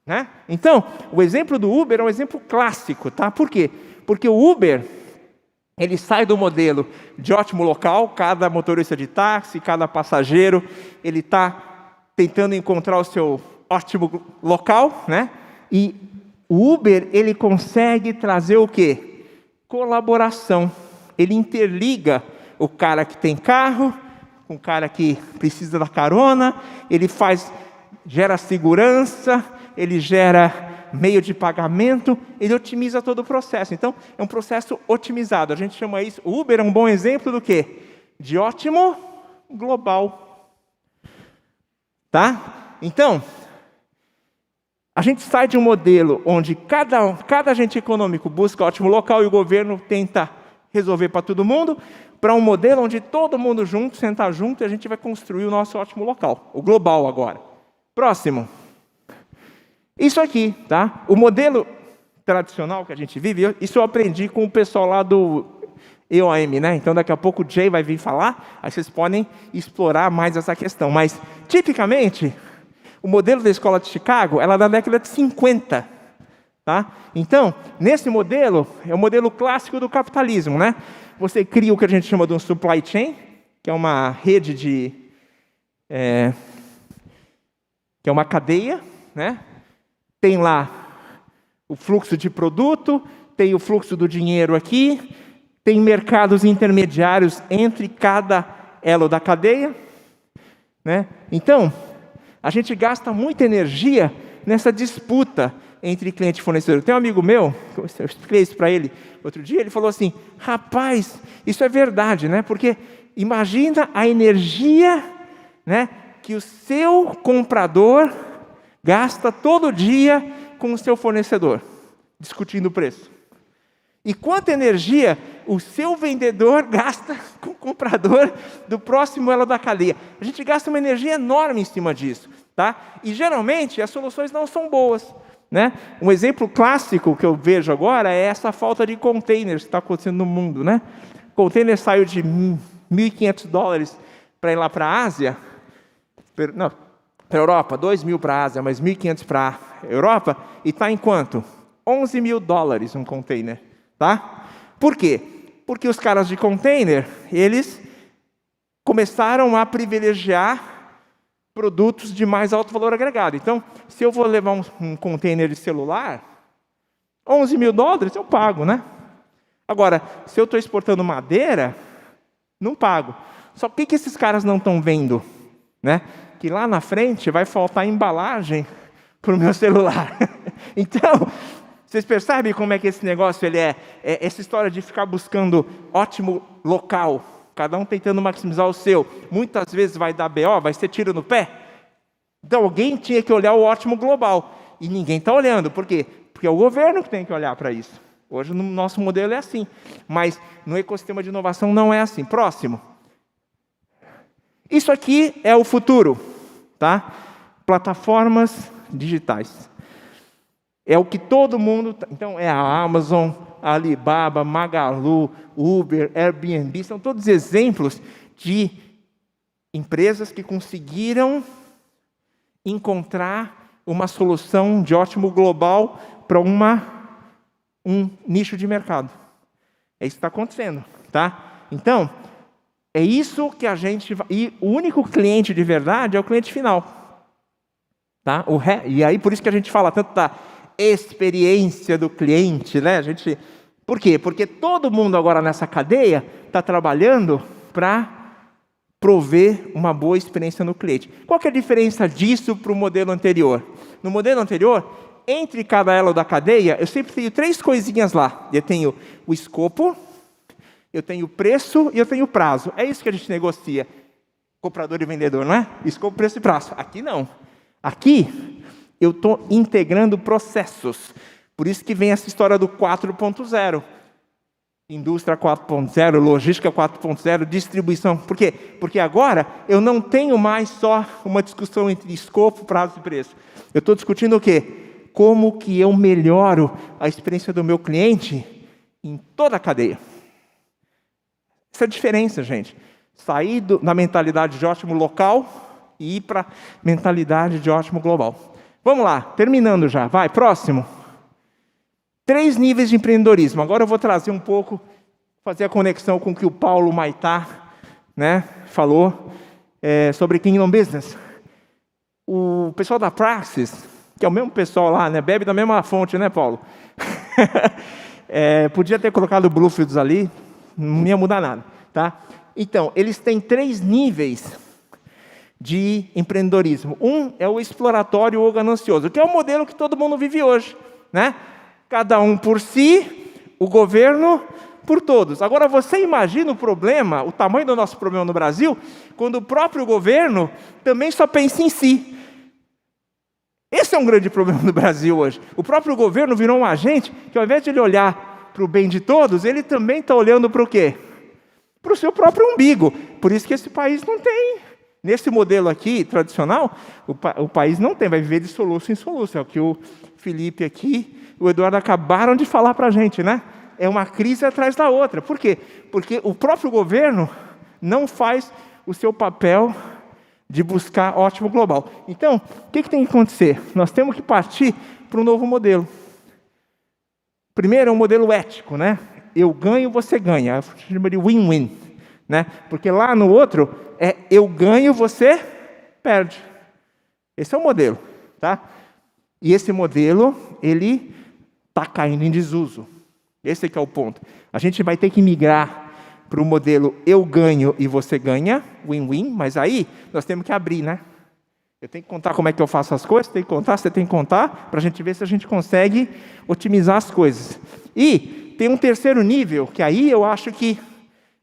né? Então, o exemplo do Uber é um exemplo clássico, tá? Por quê? Porque o Uber, ele sai do modelo de ótimo local, cada motorista de táxi, cada passageiro, ele está tentando encontrar o seu ótimo local, né? E o Uber, ele consegue trazer o quê? Colaboração. Ele interliga o cara que tem carro com o cara que precisa da carona, ele gera segurança, ele gera meio de pagamento, ele otimiza todo o processo. Então, é um processo otimizado. A gente chama isso, o Uber é um bom exemplo do quê? De ótimo global. Tá? Então, a gente sai de um modelo onde cada agente econômico busca ótimo local e o governo tenta resolver para todo mundo, para um modelo onde todo mundo junto, sentar junto, e a gente vai construir o nosso ótimo local, o global agora. Próximo. Isso aqui, tá? O modelo tradicional que a gente vive, isso eu aprendi com o pessoal lá do EOM, né? Então daqui a pouco o Jay vai vir falar, aí vocês podem explorar mais essa questão. Mas, tipicamente, o modelo da escola de Chicago, ela é da década de 50, tá? Então, nesse modelo, é o modelo clássico do capitalismo, né? Você cria o que a gente chama de um supply chain, que é uma rede que é uma cadeia, né? Tem lá o fluxo de produto, tem o fluxo do dinheiro aqui, tem mercados intermediários entre cada elo da cadeia, né? Então, a gente gasta muita energia nessa disputa entre cliente e fornecedor. Tem um amigo meu, eu expliquei isso para ele outro dia, ele falou assim, rapaz, isso é verdade, né? Porque imagina a energia, né, que o seu comprador gasta todo dia com o seu fornecedor, discutindo o preço. E quanta energia o seu vendedor gasta com o comprador do próximo elo da cadeia. A gente gasta uma energia enorme em cima disso, tá? E geralmente as soluções não são boas, né? Um exemplo clássico que eu vejo agora é essa falta de containers que está acontecendo no mundo, né? O container saiu de $1.500 para ir lá para a Ásia, não, para a Europa, 2.000 para a Ásia, mas 1.500 para a Europa, e está em quanto? $11.000 um container, tá? Por quê? Porque os caras de container, eles começaram a privilegiar produtos de mais alto valor agregado. Então, se eu vou levar um container de celular, $11.000 eu pago, né? Agora, se eu estou exportando madeira, não pago. Só que o que esses caras não estão vendo, né? Que lá na frente vai faltar embalagem para o meu celular. Então, vocês percebem como é que esse negócio ele é essa história de ficar buscando ótimo local, cada um tentando maximizar o seu, muitas vezes vai dar BO, vai ser tiro no pé. Então alguém tinha que olhar o ótimo global, e ninguém está olhando. Por quê? Porque é o governo que tem que olhar para isso. Hoje no nosso modelo é assim, mas no ecossistema de inovação não é assim. Próximo. Isso aqui é o futuro, tá? Plataformas digitais. É o que todo mundo... Então, é a Amazon, a Alibaba, Magalu, Uber, Airbnb, são todos exemplos de empresas que conseguiram encontrar uma solução de ótimo global para um nicho de mercado. É isso que está acontecendo, tá? Então, é isso que a gente... E o único cliente de verdade é o cliente final. Tá? E aí por isso que a gente fala tanto da experiência do cliente, né? Por quê? Porque todo mundo agora nessa cadeia está trabalhando para prover uma boa experiência no cliente. Qual que é a diferença disso para o modelo anterior? No modelo anterior, entre cada elo da cadeia, eu sempre tenho 3 coisinhas lá. Eu tenho o escopo, eu tenho o preço e eu tenho o prazo. É isso que a gente negocia, comprador e vendedor, não é? Escopo, preço e prazo. Aqui não. Aqui eu estou integrando processos. Por isso que vem essa história do 4.0. Indústria 4.0, logística 4.0, distribuição. Por quê? Porque agora eu não tenho mais só uma discussão entre escopo, prazo e preço. Eu estou discutindo o quê? Como que eu melhoro a experiência do meu cliente em toda a cadeia. Essa é a diferença, gente. Sair da mentalidade de ótimo local e ir para a mentalidade de ótimo global. Vamos lá, terminando já. Vai, próximo. 3 níveis de empreendedorismo. Agora eu vou trazer um pouco, fazer a conexão com o que o Paulo Maitá, né, falou sobre Kingdom Business. O pessoal da Praxis, que é o mesmo pessoal lá, né, bebe da mesma fonte, né, Paulo? Podia ter colocado o Bluefields ali, não ia mudar nada, tá? Então, eles têm 3 níveis de empreendedorismo. Um é o exploratório ou ganancioso, que é o modelo que todo mundo vive hoje, né? Cada um por si, o governo por todos. Agora, você imagina o problema, o tamanho do nosso problema no Brasil, quando o próprio governo também só pensa em si. Esse é um grande problema no Brasil hoje. O próprio governo virou um agente que, ao invés de ele olhar para o bem de todos, ele também está olhando para o quê? Para o seu próprio umbigo. Por isso que esse país não tem. Nesse modelo aqui, tradicional, o país não tem, vai viver de soluço em soluço. É o que o Felipe aqui, o Eduardo acabaram de falar para a gente, né? É uma crise atrás da outra. Por quê? Porque o próprio governo não faz o seu papel de buscar ótimo global. Então, o que tem que acontecer? Nós temos que partir para um novo modelo. Primeiro é um modelo ético, né? Eu ganho, você ganha. Eu chamo de win-win, né? Porque lá no outro é eu ganho, você perde. Esse é o modelo, tá? E esse modelo, ele está caindo em desuso. Esse que é o ponto. A gente vai ter que migrar para o modelo eu ganho e você ganha, win-win, mas aí nós temos que abrir, né? Eu tenho que contar como é que eu faço as coisas, tem que contar, você tem que contar, para a gente ver se a gente consegue otimizar as coisas. E tem um terceiro nível, que aí eu acho que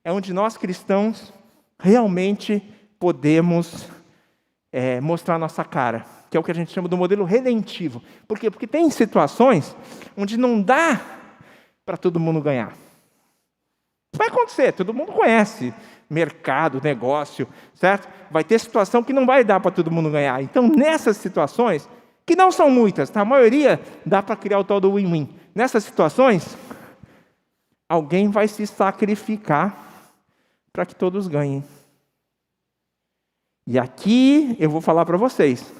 é onde nós cristãos realmente podemos mostrar nossa cara, que é o que a gente chama do modelo redentivo. Por quê? Porque tem situações onde não dá para todo mundo ganhar. Vai acontecer, todo mundo conhece mercado, negócio, certo? Vai ter situação que não vai dar para todo mundo ganhar. Então, nessas situações, que não são muitas, tá? A maioria dá para criar o tal do win-win. Nessas situações, alguém vai se sacrificar para que todos ganhem. E aqui eu vou falar para vocês,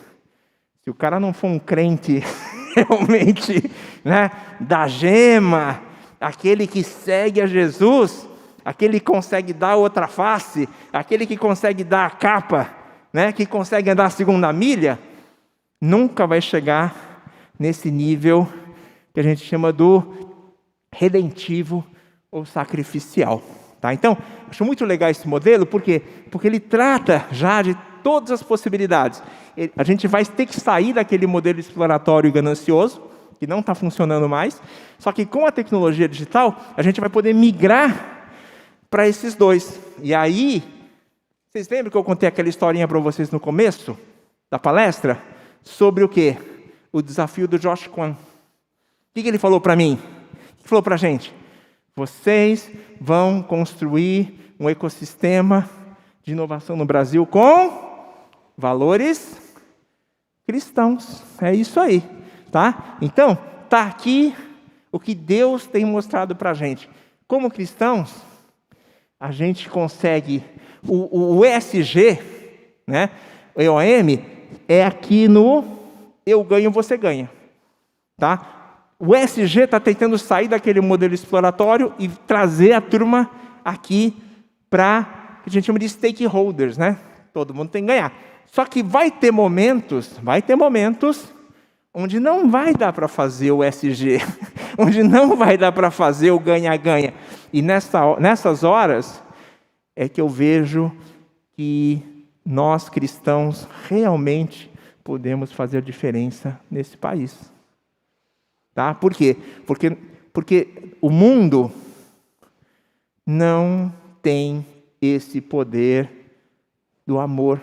se o cara não for um crente realmente, né, da gema, aquele que segue a Jesus, aquele que consegue dar outra face, aquele que consegue dar a capa, né, que consegue andar a segunda milha, nunca vai chegar nesse nível que a gente chama do redentivo ou sacrificial. Tá? Então, acho muito legal esse modelo, por quê? Porque ele trata já de todas as possibilidades. A gente vai ter que sair daquele modelo exploratório e ganancioso, que não está funcionando mais, só que com a tecnologia digital, a gente vai poder migrar para esses dois. E aí, vocês lembram que eu contei aquela historinha para vocês no começo da palestra? Sobre o quê? O desafio do Josh Kwan. O que ele falou para mim? O que ele falou para a gente? Vocês vão construir um ecossistema de inovação no Brasil com valores cristãos. É isso aí, tá? Então, tá aqui o que Deus tem mostrado para a gente. Como cristãos, a gente consegue... O ESG, né? O EOM, é aqui no eu ganho, você ganha. Tá? O ESG está tentando sair daquele modelo exploratório e trazer a turma aqui para, que a gente chama de stakeholders, né? Todo mundo tem que ganhar. Só que vai ter momentos onde não vai dar para fazer o SG, onde não vai dar para fazer o ganha-ganha. E nessas horas é que eu vejo que nós cristãos realmente podemos fazer a diferença nesse país. Tá? Por quê? Porque o mundo não tem esse poder do amor,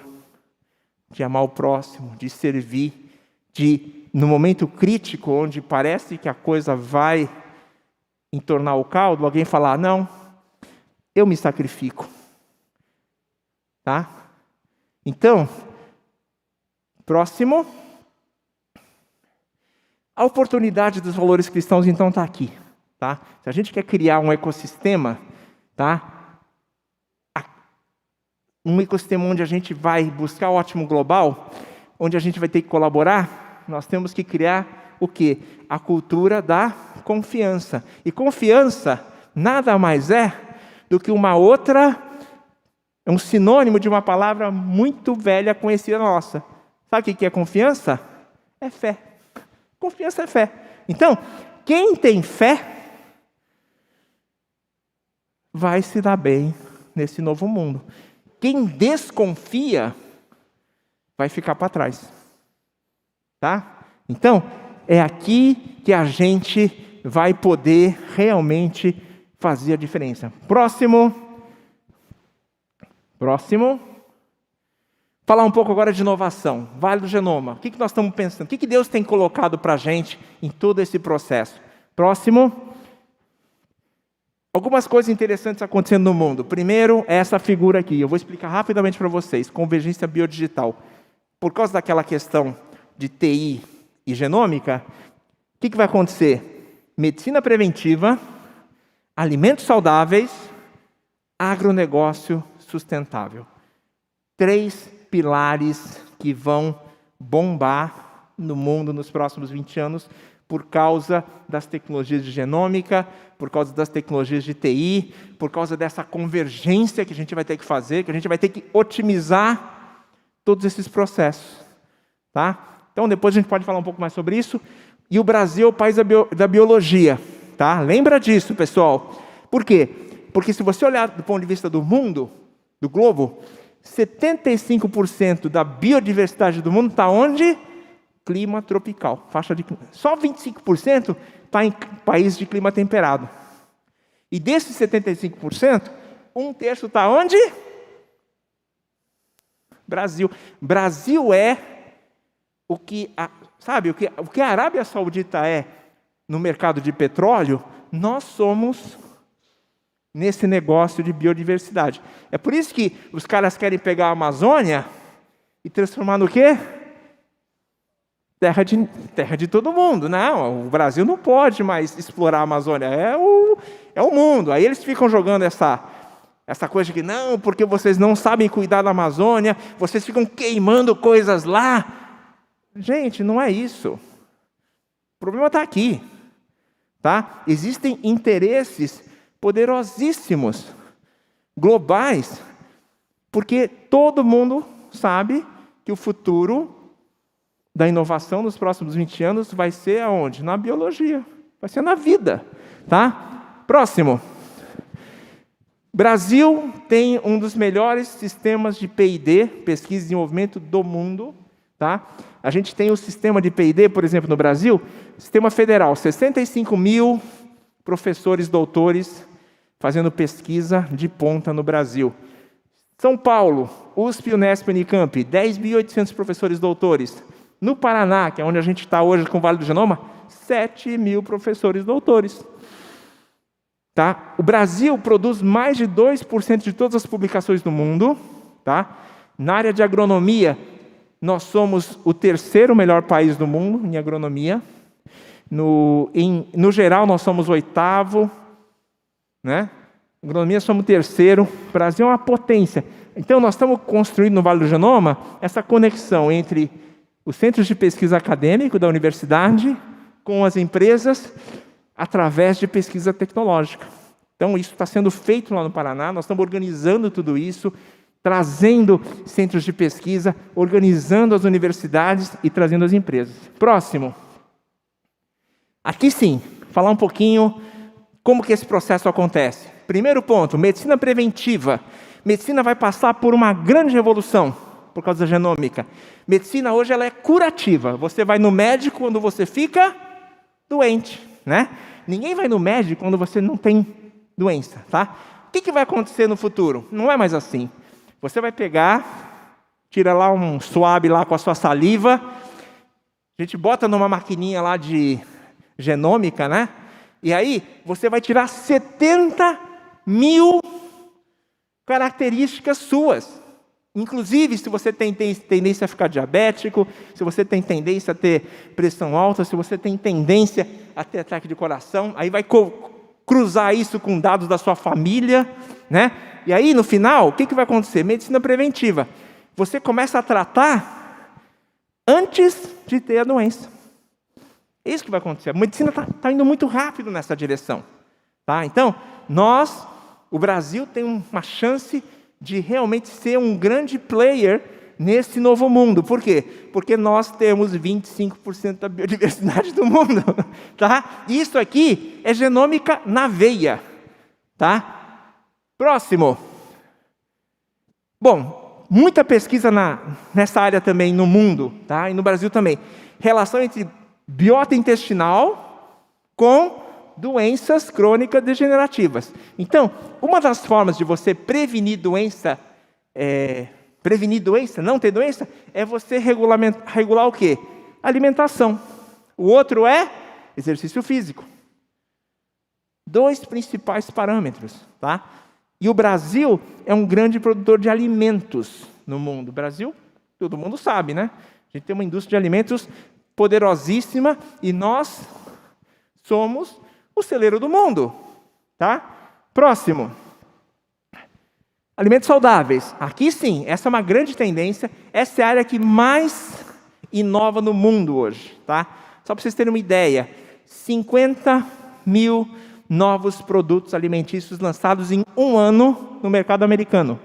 de amar o próximo, de servir, de, no momento crítico, onde parece que a coisa vai entornar o caldo, alguém falar, não, eu me sacrifico. Tá? Então, próximo. A oportunidade dos valores cristãos, então, está aqui. Tá? Se a gente quer criar um ecossistema, tá? Um ecossistema onde a gente vai buscar o ótimo global, onde a gente vai ter que colaborar, nós temos que criar o quê? A cultura da confiança. E confiança nada mais é do que um sinônimo de uma palavra muito velha, conhecida nossa. Sabe o que é confiança? É fé. Confiança é fé. Então, quem tem fé vai se dar bem nesse novo mundo. Quem desconfia vai ficar para trás. Tá? Então, é aqui que a gente vai poder realmente fazer a diferença. Próximo. Falar um pouco agora de inovação. Vale do Genoma. O que nós estamos pensando? O que Deus tem colocado para a gente em todo esse processo? Próximo. Algumas coisas interessantes acontecendo no mundo. Primeiro, é essa figura aqui. Eu vou explicar rapidamente para vocês. Convergência biodigital. Por causa daquela questão de TI e genômica, o que vai acontecer? Medicina preventiva, alimentos saudáveis, agronegócio sustentável. 3 pilares que vão bombar no mundo nos próximos 20 anos por causa das tecnologias de genômica, por causa das tecnologias de TI, por causa dessa convergência que a gente vai ter que fazer, que a gente vai ter que otimizar todos esses processos. Tá? Então, depois a gente pode falar um pouco mais sobre isso. E o Brasil é o país da biologia. Tá? Lembra disso, pessoal. Por quê? Porque se você olhar do ponto de vista do mundo, do globo, 75% da biodiversidade do mundo está onde? Clima tropical. Só 25% está em país de clima temperado. E desses 75%, 1/3 está onde? Brasil. Brasil é o que a Arábia Saudita é no mercado de petróleo, nós somos nesse negócio de biodiversidade. É por isso que os caras querem pegar a Amazônia e transformar no quê? Terra de todo mundo. Não, o Brasil não pode mais explorar a Amazônia, é o mundo. Aí eles ficam jogando essa coisa de que não, porque vocês não sabem cuidar da Amazônia, vocês ficam queimando coisas lá. Gente, não é isso. O problema está aqui. Tá? Existem interesses poderosíssimos, globais, porque todo mundo sabe que o futuro da inovação nos próximos 20 anos vai ser aonde? Na biologia, vai ser na vida. Tá? Próximo. Brasil tem um dos melhores sistemas de P&D, pesquisa e desenvolvimento do mundo. Tá? A gente tem o sistema de P&D, por exemplo, no Brasil, sistema federal, 65 mil professores doutores fazendo pesquisa de ponta no Brasil. São Paulo, USP, Unesp, Unicamp, 10.800 professores doutores. No Paraná, que é onde a gente está hoje com o Vale do Genoma, 7 mil professores doutores. Tá? O Brasil produz mais de 2% de todas as publicações do mundo. Tá? Na área de agronomia, nós somos o 3º melhor país do mundo em agronomia. No geral, nós somos o 8º. Né? Agronomia somos o 3º. O Brasil é uma potência. Então, nós estamos construindo no Vale do Genoma essa conexão entre os centros de pesquisa acadêmico da universidade com as empresas através de pesquisa tecnológica. Então, isso está sendo feito lá no Paraná, nós estamos organizando tudo isso, trazendo centros de pesquisa, organizando as universidades e trazendo as empresas. Próximo. Aqui sim, falar um pouquinho como que esse processo acontece. Primeiro ponto, medicina preventiva. Medicina vai passar por uma grande revolução por causa da genômica. Medicina hoje ela é curativa. Você vai no médico quando você fica doente, né? Ninguém vai no médico quando você não tem doença, tá? O que vai acontecer no futuro? Não é mais assim. Você vai pegar, tira lá um swab lá com a sua saliva, a gente bota numa maquininha lá de genômica, né? E aí você vai tirar 70 mil características suas. Inclusive, se você tem tendência a ficar diabético, se você tem tendência a ter pressão alta, se você tem tendência a ter ataque de coração, aí vai cruzar isso com dados da sua família, né? E aí, no final, o que vai acontecer? Medicina preventiva. Você começa a tratar antes de ter a doença. É isso que vai acontecer. A medicina está indo muito rápido nessa direção. Tá? Então, o Brasil tem uma chance de realmente ser um grande player nesse novo mundo. Por quê? Porque nós temos 25% da biodiversidade do mundo. Tá? Isso aqui é genômica na veia. Tá? Próximo. Bom, muita pesquisa nessa área também no mundo, tá? E no Brasil também. Relação entre biota intestinal com doenças crônicas degenerativas. Então, uma das formas de você prevenir doença, não ter doença, é você regular o quê? Alimentação. O outro é exercício físico. 2 principais parâmetros, tá? E o Brasil é um grande produtor de alimentos no mundo. O Brasil, todo mundo sabe, né? A gente tem uma indústria de alimentos poderosíssima e nós somos o celeiro do mundo. Tá? Próximo. Alimentos saudáveis. Aqui sim, essa é uma grande tendência. Essa é a área que mais inova no mundo hoje. Tá? Só para vocês terem uma ideia, 50 mil novos produtos alimentícios lançados em um ano no mercado americano.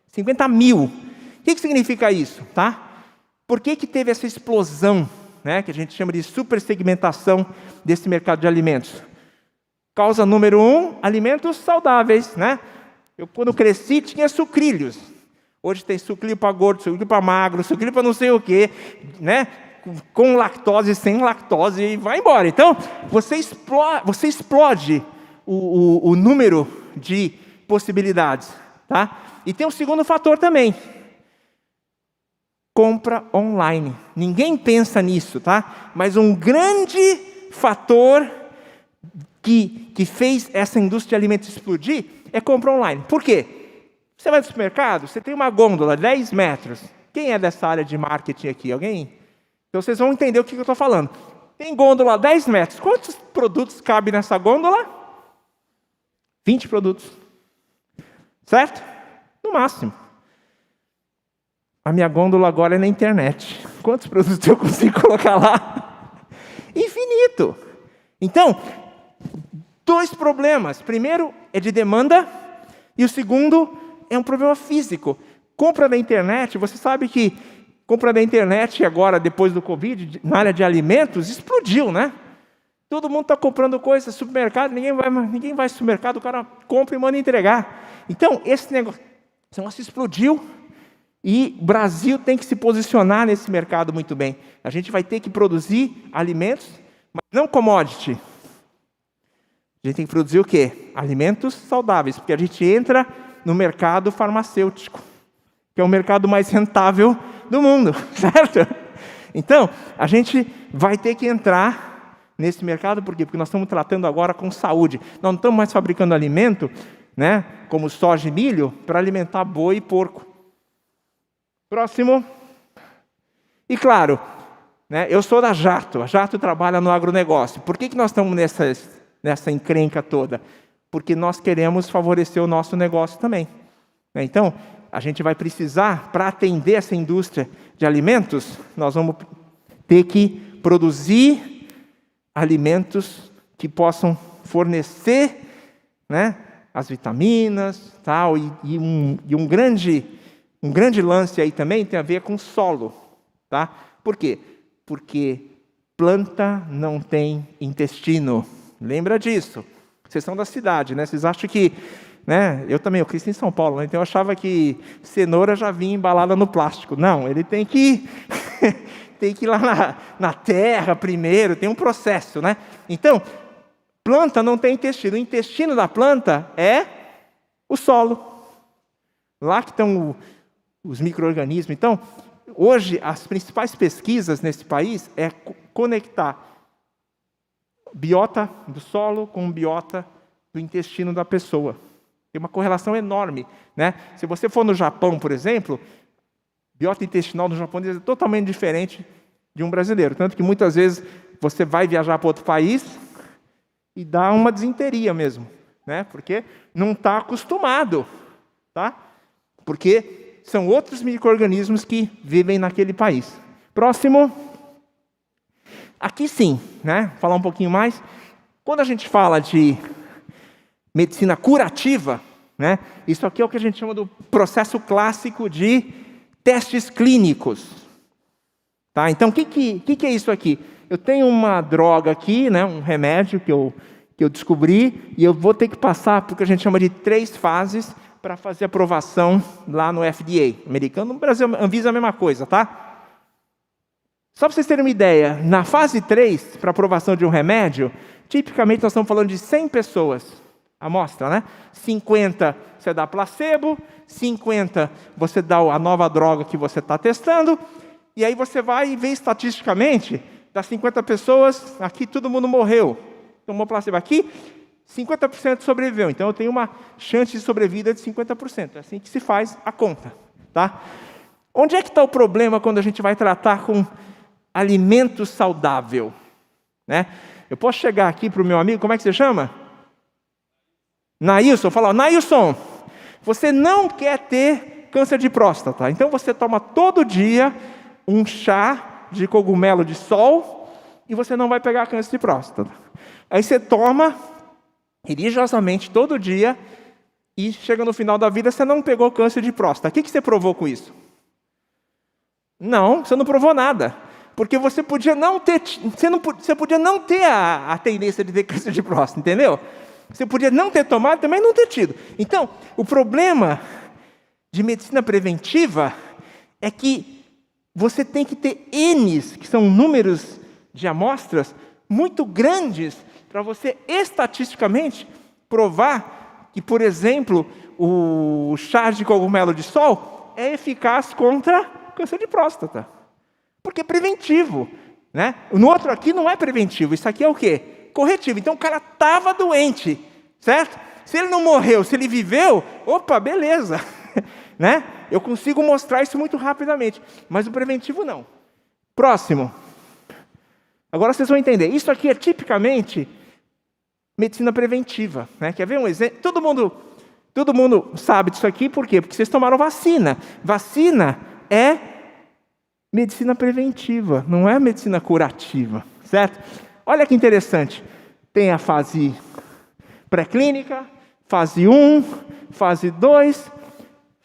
50 mil. O que significa isso? Tá? Por que teve essa explosão, né, que a gente chama de supersegmentação desse mercado de alimentos? Causa número 1, alimentos saudáveis. Né? Eu, quando cresci, tinha sucrilhos. Hoje tem sucrilho para gordo, sucrilho para magro, sucrilho para não sei o quê, né? Com lactose, sem lactose, e vai embora. Então, você explode o número de possibilidades. Tá? E tem um segundo fator também. Compra online. Ninguém pensa nisso, tá? Mas um grande fator que fez essa indústria de alimentos explodir é compra online. Por quê? Você vai no supermercado, você tem uma gôndola, 10 metros. Quem é dessa área de marketing aqui? Alguém? Então vocês vão entender o que eu estou falando. Tem gôndola 10 metros. Quantos produtos cabem nessa gôndola? 20 produtos. Certo? No máximo. A minha gôndola agora é na internet. Quantos produtos eu consigo colocar lá? Infinito. Então, 2 problemas. Primeiro é de demanda e o segundo é um problema físico. Compra da internet, você sabe que compra da internet agora, depois do Covid, na área de alimentos, explodiu, né? Todo mundo está comprando coisas no supermercado, ninguém vai ao supermercado, o cara compra e manda entregar. Então, esse negócio explodiu e o Brasil tem que se posicionar nesse mercado muito bem. A gente vai ter que produzir alimentos, mas não commodity. A gente tem que produzir o quê? Alimentos saudáveis, porque a gente entra no mercado farmacêutico, que é o mercado mais rentável do mundo, certo? Então, a gente vai ter que entrar nesse mercado, por quê? Porque nós estamos tratando agora com saúde. Nós não estamos mais fabricando alimento, né, como soja e milho, para alimentar boi e porco. Próximo. E claro, né, eu sou da Jato. A Jato trabalha no agronegócio. Por que nós estamos nessa encrenca toda? Porque nós queremos favorecer o nosso negócio também. Então, a gente vai precisar, para atender essa indústria de alimentos, nós vamos ter que produzir alimentos que possam fornecer, né, as vitaminas, tal, e um grande Um grande lance aí também tem a ver com solo, tá? Por quê? Porque planta não tem intestino. Lembra disso? Vocês são da cidade, né? Vocês acham que, né? Eu também, eu cresci em São Paulo, né? Então eu achava que cenoura já vinha embalada no plástico. Não, ele tem que tem que ir lá na terra primeiro, tem um processo, né? Então, planta não tem intestino. O intestino da planta é o solo. Lá que estão os micro-organismos. Então, hoje, as principais pesquisas nesse país é conectar biota do solo com biota do intestino da pessoa. Tem uma correlação enorme, né? Se você for no Japão, por exemplo, biota intestinal do japonês é totalmente diferente de um brasileiro. Tanto que muitas vezes você vai viajar para outro país e dá uma desinteria mesmo, né? Porque não está acostumado, tá? Porque são outros micro-organismos que vivem naquele país. Próximo. Aqui sim, né? Falar um pouquinho mais. Quando a gente fala de medicina curativa, né? Isso aqui é o que a gente chama do processo clássico de testes clínicos. Tá? Então, o que é isso aqui? Eu tenho uma droga aqui, né? Um remédio que eu descobri, e eu vou ter que passar por o que a gente chama de 3 fases para fazer aprovação lá no FDA americano. No Brasil, Anvisa é a mesma coisa, tá? Só para vocês terem uma ideia, na fase 3, para aprovação de um remédio, tipicamente nós estamos falando de 100 pessoas, amostra, né? 50 você dá placebo, 50 você dá a nova droga que você está testando, e aí você vai ver estatisticamente, das 50 pessoas, aqui todo mundo morreu. Tomou placebo aqui, 50% sobreviveu. Então eu tenho uma chance de sobrevida de 50%. É assim que se faz a conta, tá? Onde é que está o problema quando a gente vai tratar com alimento saudável, né? Eu posso chegar aqui para o meu amigo, como é que você chama? Nailson, falar, Nailson, você não quer ter câncer de próstata, então você toma todo dia um chá de cogumelo de sol e você não vai pegar câncer de próstata. Aí você toma religiosamente todo dia e chega no final da vida, você não pegou câncer de próstata. O que você provou com isso? Não, você não provou nada. Porque você podia não ter, você podia não ter a tendência de ter câncer de próstata, entendeu? Você podia não ter tomado e também não ter tido. Então, o problema de medicina preventiva é que você tem que ter N's, que são números de amostras, muito grandes, para você estatisticamente provar que, por exemplo, o chá de cogumelo de sol é eficaz contra câncer de próstata. Porque é preventivo, né? No outro aqui não é preventivo, isso aqui é o quê? Corretivo. Então o cara estava doente, certo? Se ele não morreu, se ele viveu, opa, beleza, né? Eu consigo mostrar isso muito rapidamente, mas o preventivo não. Próximo. Agora vocês vão entender, isso aqui é tipicamente medicina preventiva, né? Quer ver um exemplo? Todo mundo sabe disso aqui, por quê? Porque vocês tomaram vacina. Vacina é medicina preventiva, não é medicina curativa, certo? Olha que interessante, tem a fase pré-clínica, fase 1, fase 2,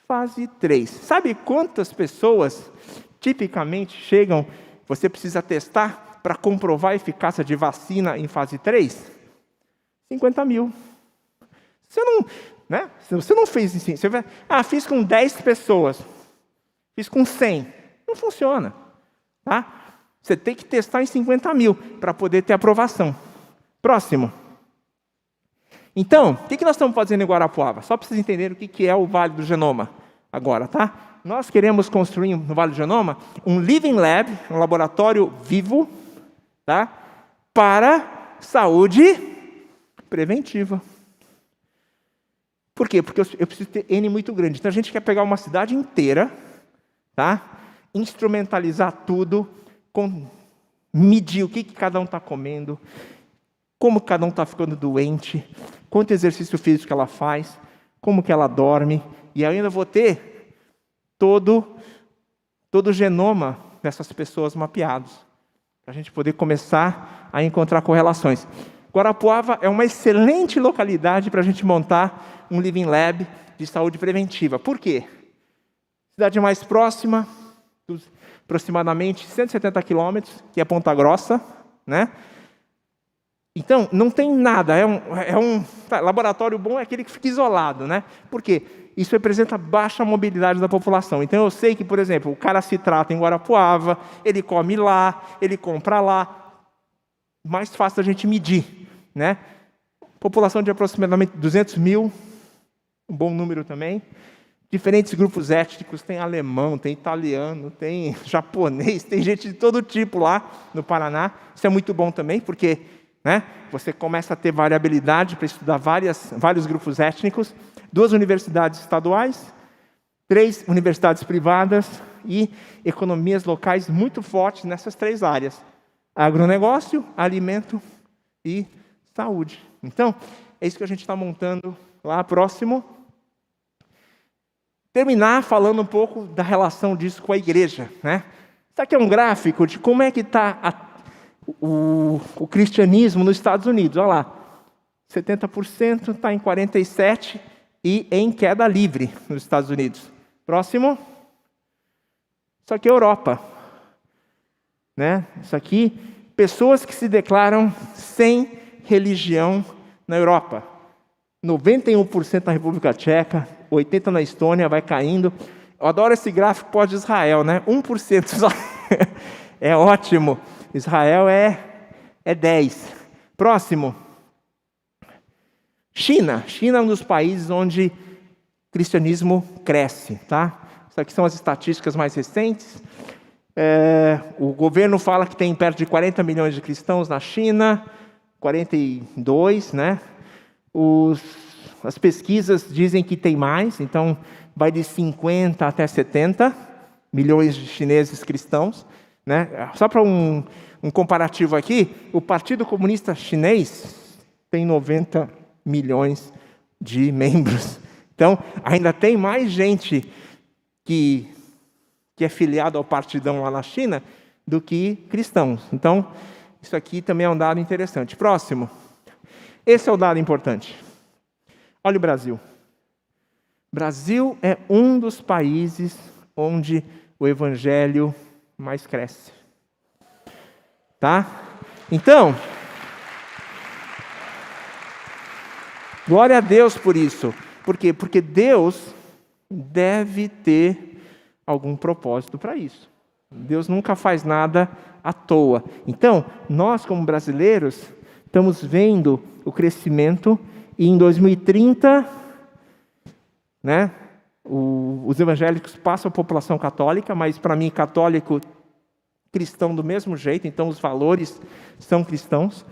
fase 3. Sabe quantas pessoas tipicamente chegam, você precisa testar para comprovar a eficácia de vacina em fase 3? 50 mil. Você não, né? Você não fez isso, você vai, fiz com 10 pessoas, fiz com 100. Não funciona, tá? Você tem que testar em 50 mil para poder ter aprovação. Próximo. Então, o que nós estamos fazendo em Guarapuava? Só para vocês entenderem o que é o Vale do Genoma agora, tá? Nós queremos construir no Vale do Genoma um Living Lab, um laboratório vivo, tá? Para saúde preventiva. Por quê? Porque eu preciso ter N muito grande. Então a gente quer pegar uma cidade inteira, tá? Instrumentalizar tudo, medir o que cada um está comendo, como cada um está ficando doente, quanto exercício físico ela faz, como que ela dorme, e ainda vou ter todo o genoma dessas pessoas mapeados, para a gente poder começar a encontrar correlações. Guarapuava é uma excelente localidade para a gente montar um Living Lab de saúde preventiva. Por quê? Cidade mais próxima, aproximadamente 170 quilômetros, que é Ponta Grossa, né? Então, não tem nada, laboratório bom é aquele que fica isolado, né? Por quê? Isso representa baixa mobilidade da população. Então, eu sei que, por exemplo, o cara se trata em Guarapuava, ele come lá, ele compra lá, mais fácil da gente medir, né? População de aproximadamente 200 mil, um bom número também. Diferentes grupos étnicos, tem alemão, tem italiano, tem japonês, tem gente de todo tipo lá no Paraná. Isso é muito bom também, porque, né, você começa a ter variabilidade para estudar vários grupos étnicos. 2 universidades estaduais, 3 universidades privadas e economias locais muito fortes nessas 3 áreas: agronegócio, alimento e saúde. Então, é isso que a gente está montando lá próximo. Terminar falando um pouco da relação disso com a igreja, né? Isso aqui é um gráfico de como é que está o cristianismo nos Estados Unidos. Olha lá, 70% está em 47% e em queda livre nos Estados Unidos. Próximo. Isso aqui é Europa, né? Isso aqui, pessoas que se declaram sem religião na Europa. 91% na República Tcheca, 80% na Estônia, vai caindo. Eu adoro esse gráfico pós-Israel, né? 1% só. É ótimo. Israel é 10%. Próximo. China. China é um dos países onde o cristianismo cresce, tá? Isso aqui são as estatísticas mais recentes. O governo fala que tem perto de 40 milhões de cristãos na China, 42, né? As pesquisas dizem que tem mais, então vai de 50 até 70 milhões de chineses cristãos, né? Só para um comparativo aqui, o Partido Comunista Chinês tem 90 milhões de membros. Então, ainda tem mais gente que é filiado ao partidão lá na China do que cristãos. Então, isso aqui também é um dado interessante. Próximo. Esse é o dado importante. Olha o Brasil. O Brasil é um dos países onde o evangelho mais cresce. Tá? Então, glória a Deus por isso. Por quê? Porque Deus deve ter algum propósito para isso. Deus nunca faz nada à toa. Então, nós como brasileiros estamos vendo o crescimento e em 2030, né, os evangélicos passam a população católica, mas para mim católico, cristão do mesmo jeito, então os valores são cristãos.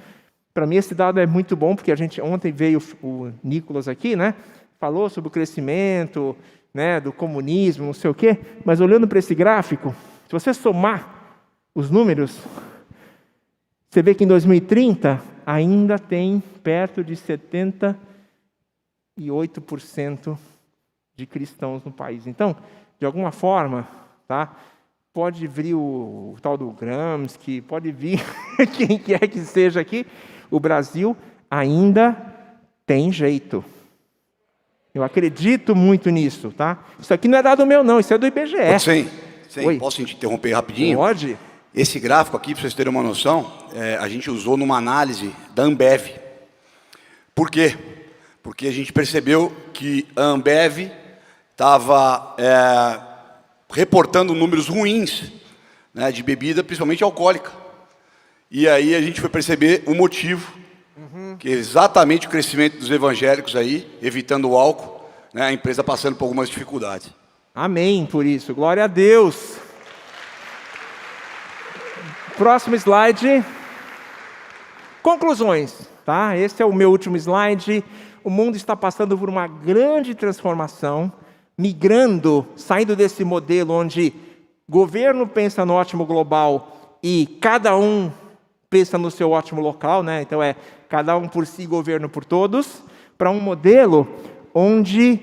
Para mim esse dado é muito bom, porque ontem veio o Nicolas aqui, né, falou sobre o crescimento, né, do comunismo, não sei o quê, mas olhando para esse gráfico, se você somar os números, você vê que em 2030 ainda tem perto de 78% de cristãos no país. Então, de alguma forma, tá, pode vir o tal do Gramsci, pode vir quem quer que seja aqui, o Brasil ainda tem jeito. Eu acredito muito nisso, tá? Isso aqui não é dado meu, não, isso é do IBGE. Sim. Oi. Posso te interromper rapidinho? Pode. Esse gráfico aqui, para vocês terem uma noção, a gente usou numa análise da Ambev. Por quê? Porque a gente percebeu que a Ambev estava reportando números ruins, né, de bebida, principalmente alcoólica. E aí a gente foi perceber o motivo, que é exatamente o crescimento dos evangélicos aí, evitando o álcool, né, a empresa passando por algumas dificuldades. Amém por isso, glória a Deus. Próximo slide. Conclusões, tá? Esse é o meu último slide. O mundo está passando por uma grande transformação, migrando, saindo desse modelo onde governo pensa no ótimo global e cada um pensa no seu ótimo local, né? Então cada um por si, governo por todos, para um modelo onde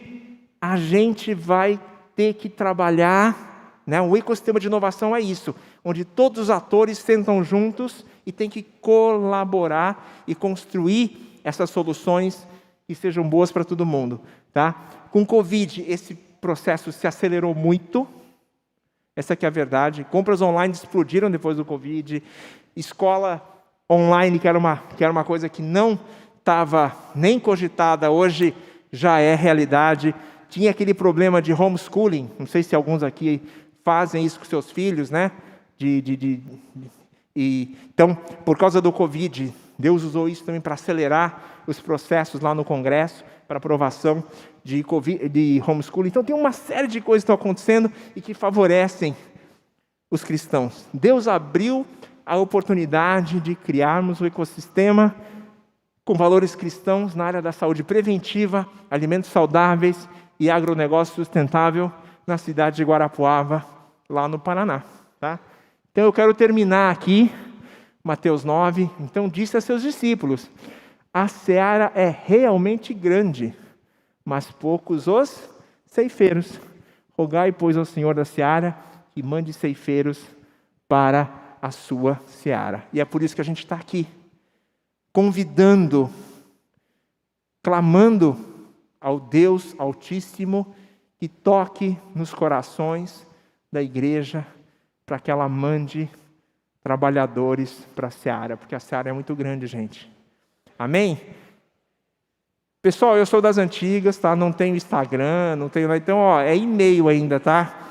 a gente vai ter que trabalhar, né? O ecossistema de inovação é isso, onde todos os atores sentam juntos e tem que colaborar e construir essas soluções que sejam boas para todo mundo, tá? Com Covid, esse processo se acelerou muito. Essa que é a verdade. Compras online explodiram depois do Covid. Escola online, que era uma coisa que não estava nem cogitada, hoje já é realidade. Tinha aquele problema de homeschooling. Não sei se alguns aqui fazem isso com seus filhos, né? Então, por causa do Covid, Deus usou isso também para acelerar os processos lá no Congresso, para aprovação de homeschooling. Então, tem uma série de coisas que estão acontecendo e que favorecem os cristãos. Deus abriu a oportunidade de criarmos um ecossistema com valores cristãos na área da saúde preventiva, alimentos saudáveis e agronegócio sustentável na cidade de Guarapuava, lá no Paraná. Tá? Então, eu quero terminar aqui, Mateus 9. Então, disse a seus discípulos: a seara é realmente grande, mas poucos os ceifeiros. Rogai, pois, ao Senhor da seara que mande ceifeiros para a sua seara. E é por isso que a gente está aqui, convidando, clamando ao Deus Altíssimo que toque nos corações da igreja para que ela mande trabalhadores para a seara, porque a seara é muito grande, gente. Amém? Pessoal, eu sou das antigas, tá? Não tenho Instagram, não tenho... Então, é e-mail ainda, tá?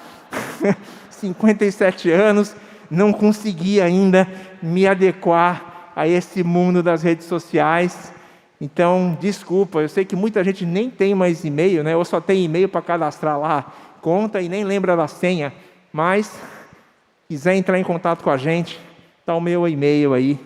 57 anos, não consegui ainda me adequar a esse mundo das redes sociais. Então, desculpa, eu sei que muita gente nem tem mais e-mail, né? Ou só tem e-mail para cadastrar lá, conta e nem lembra da senha. Mas, quiser entrar em contato com a gente, tá o meu e-mail aí.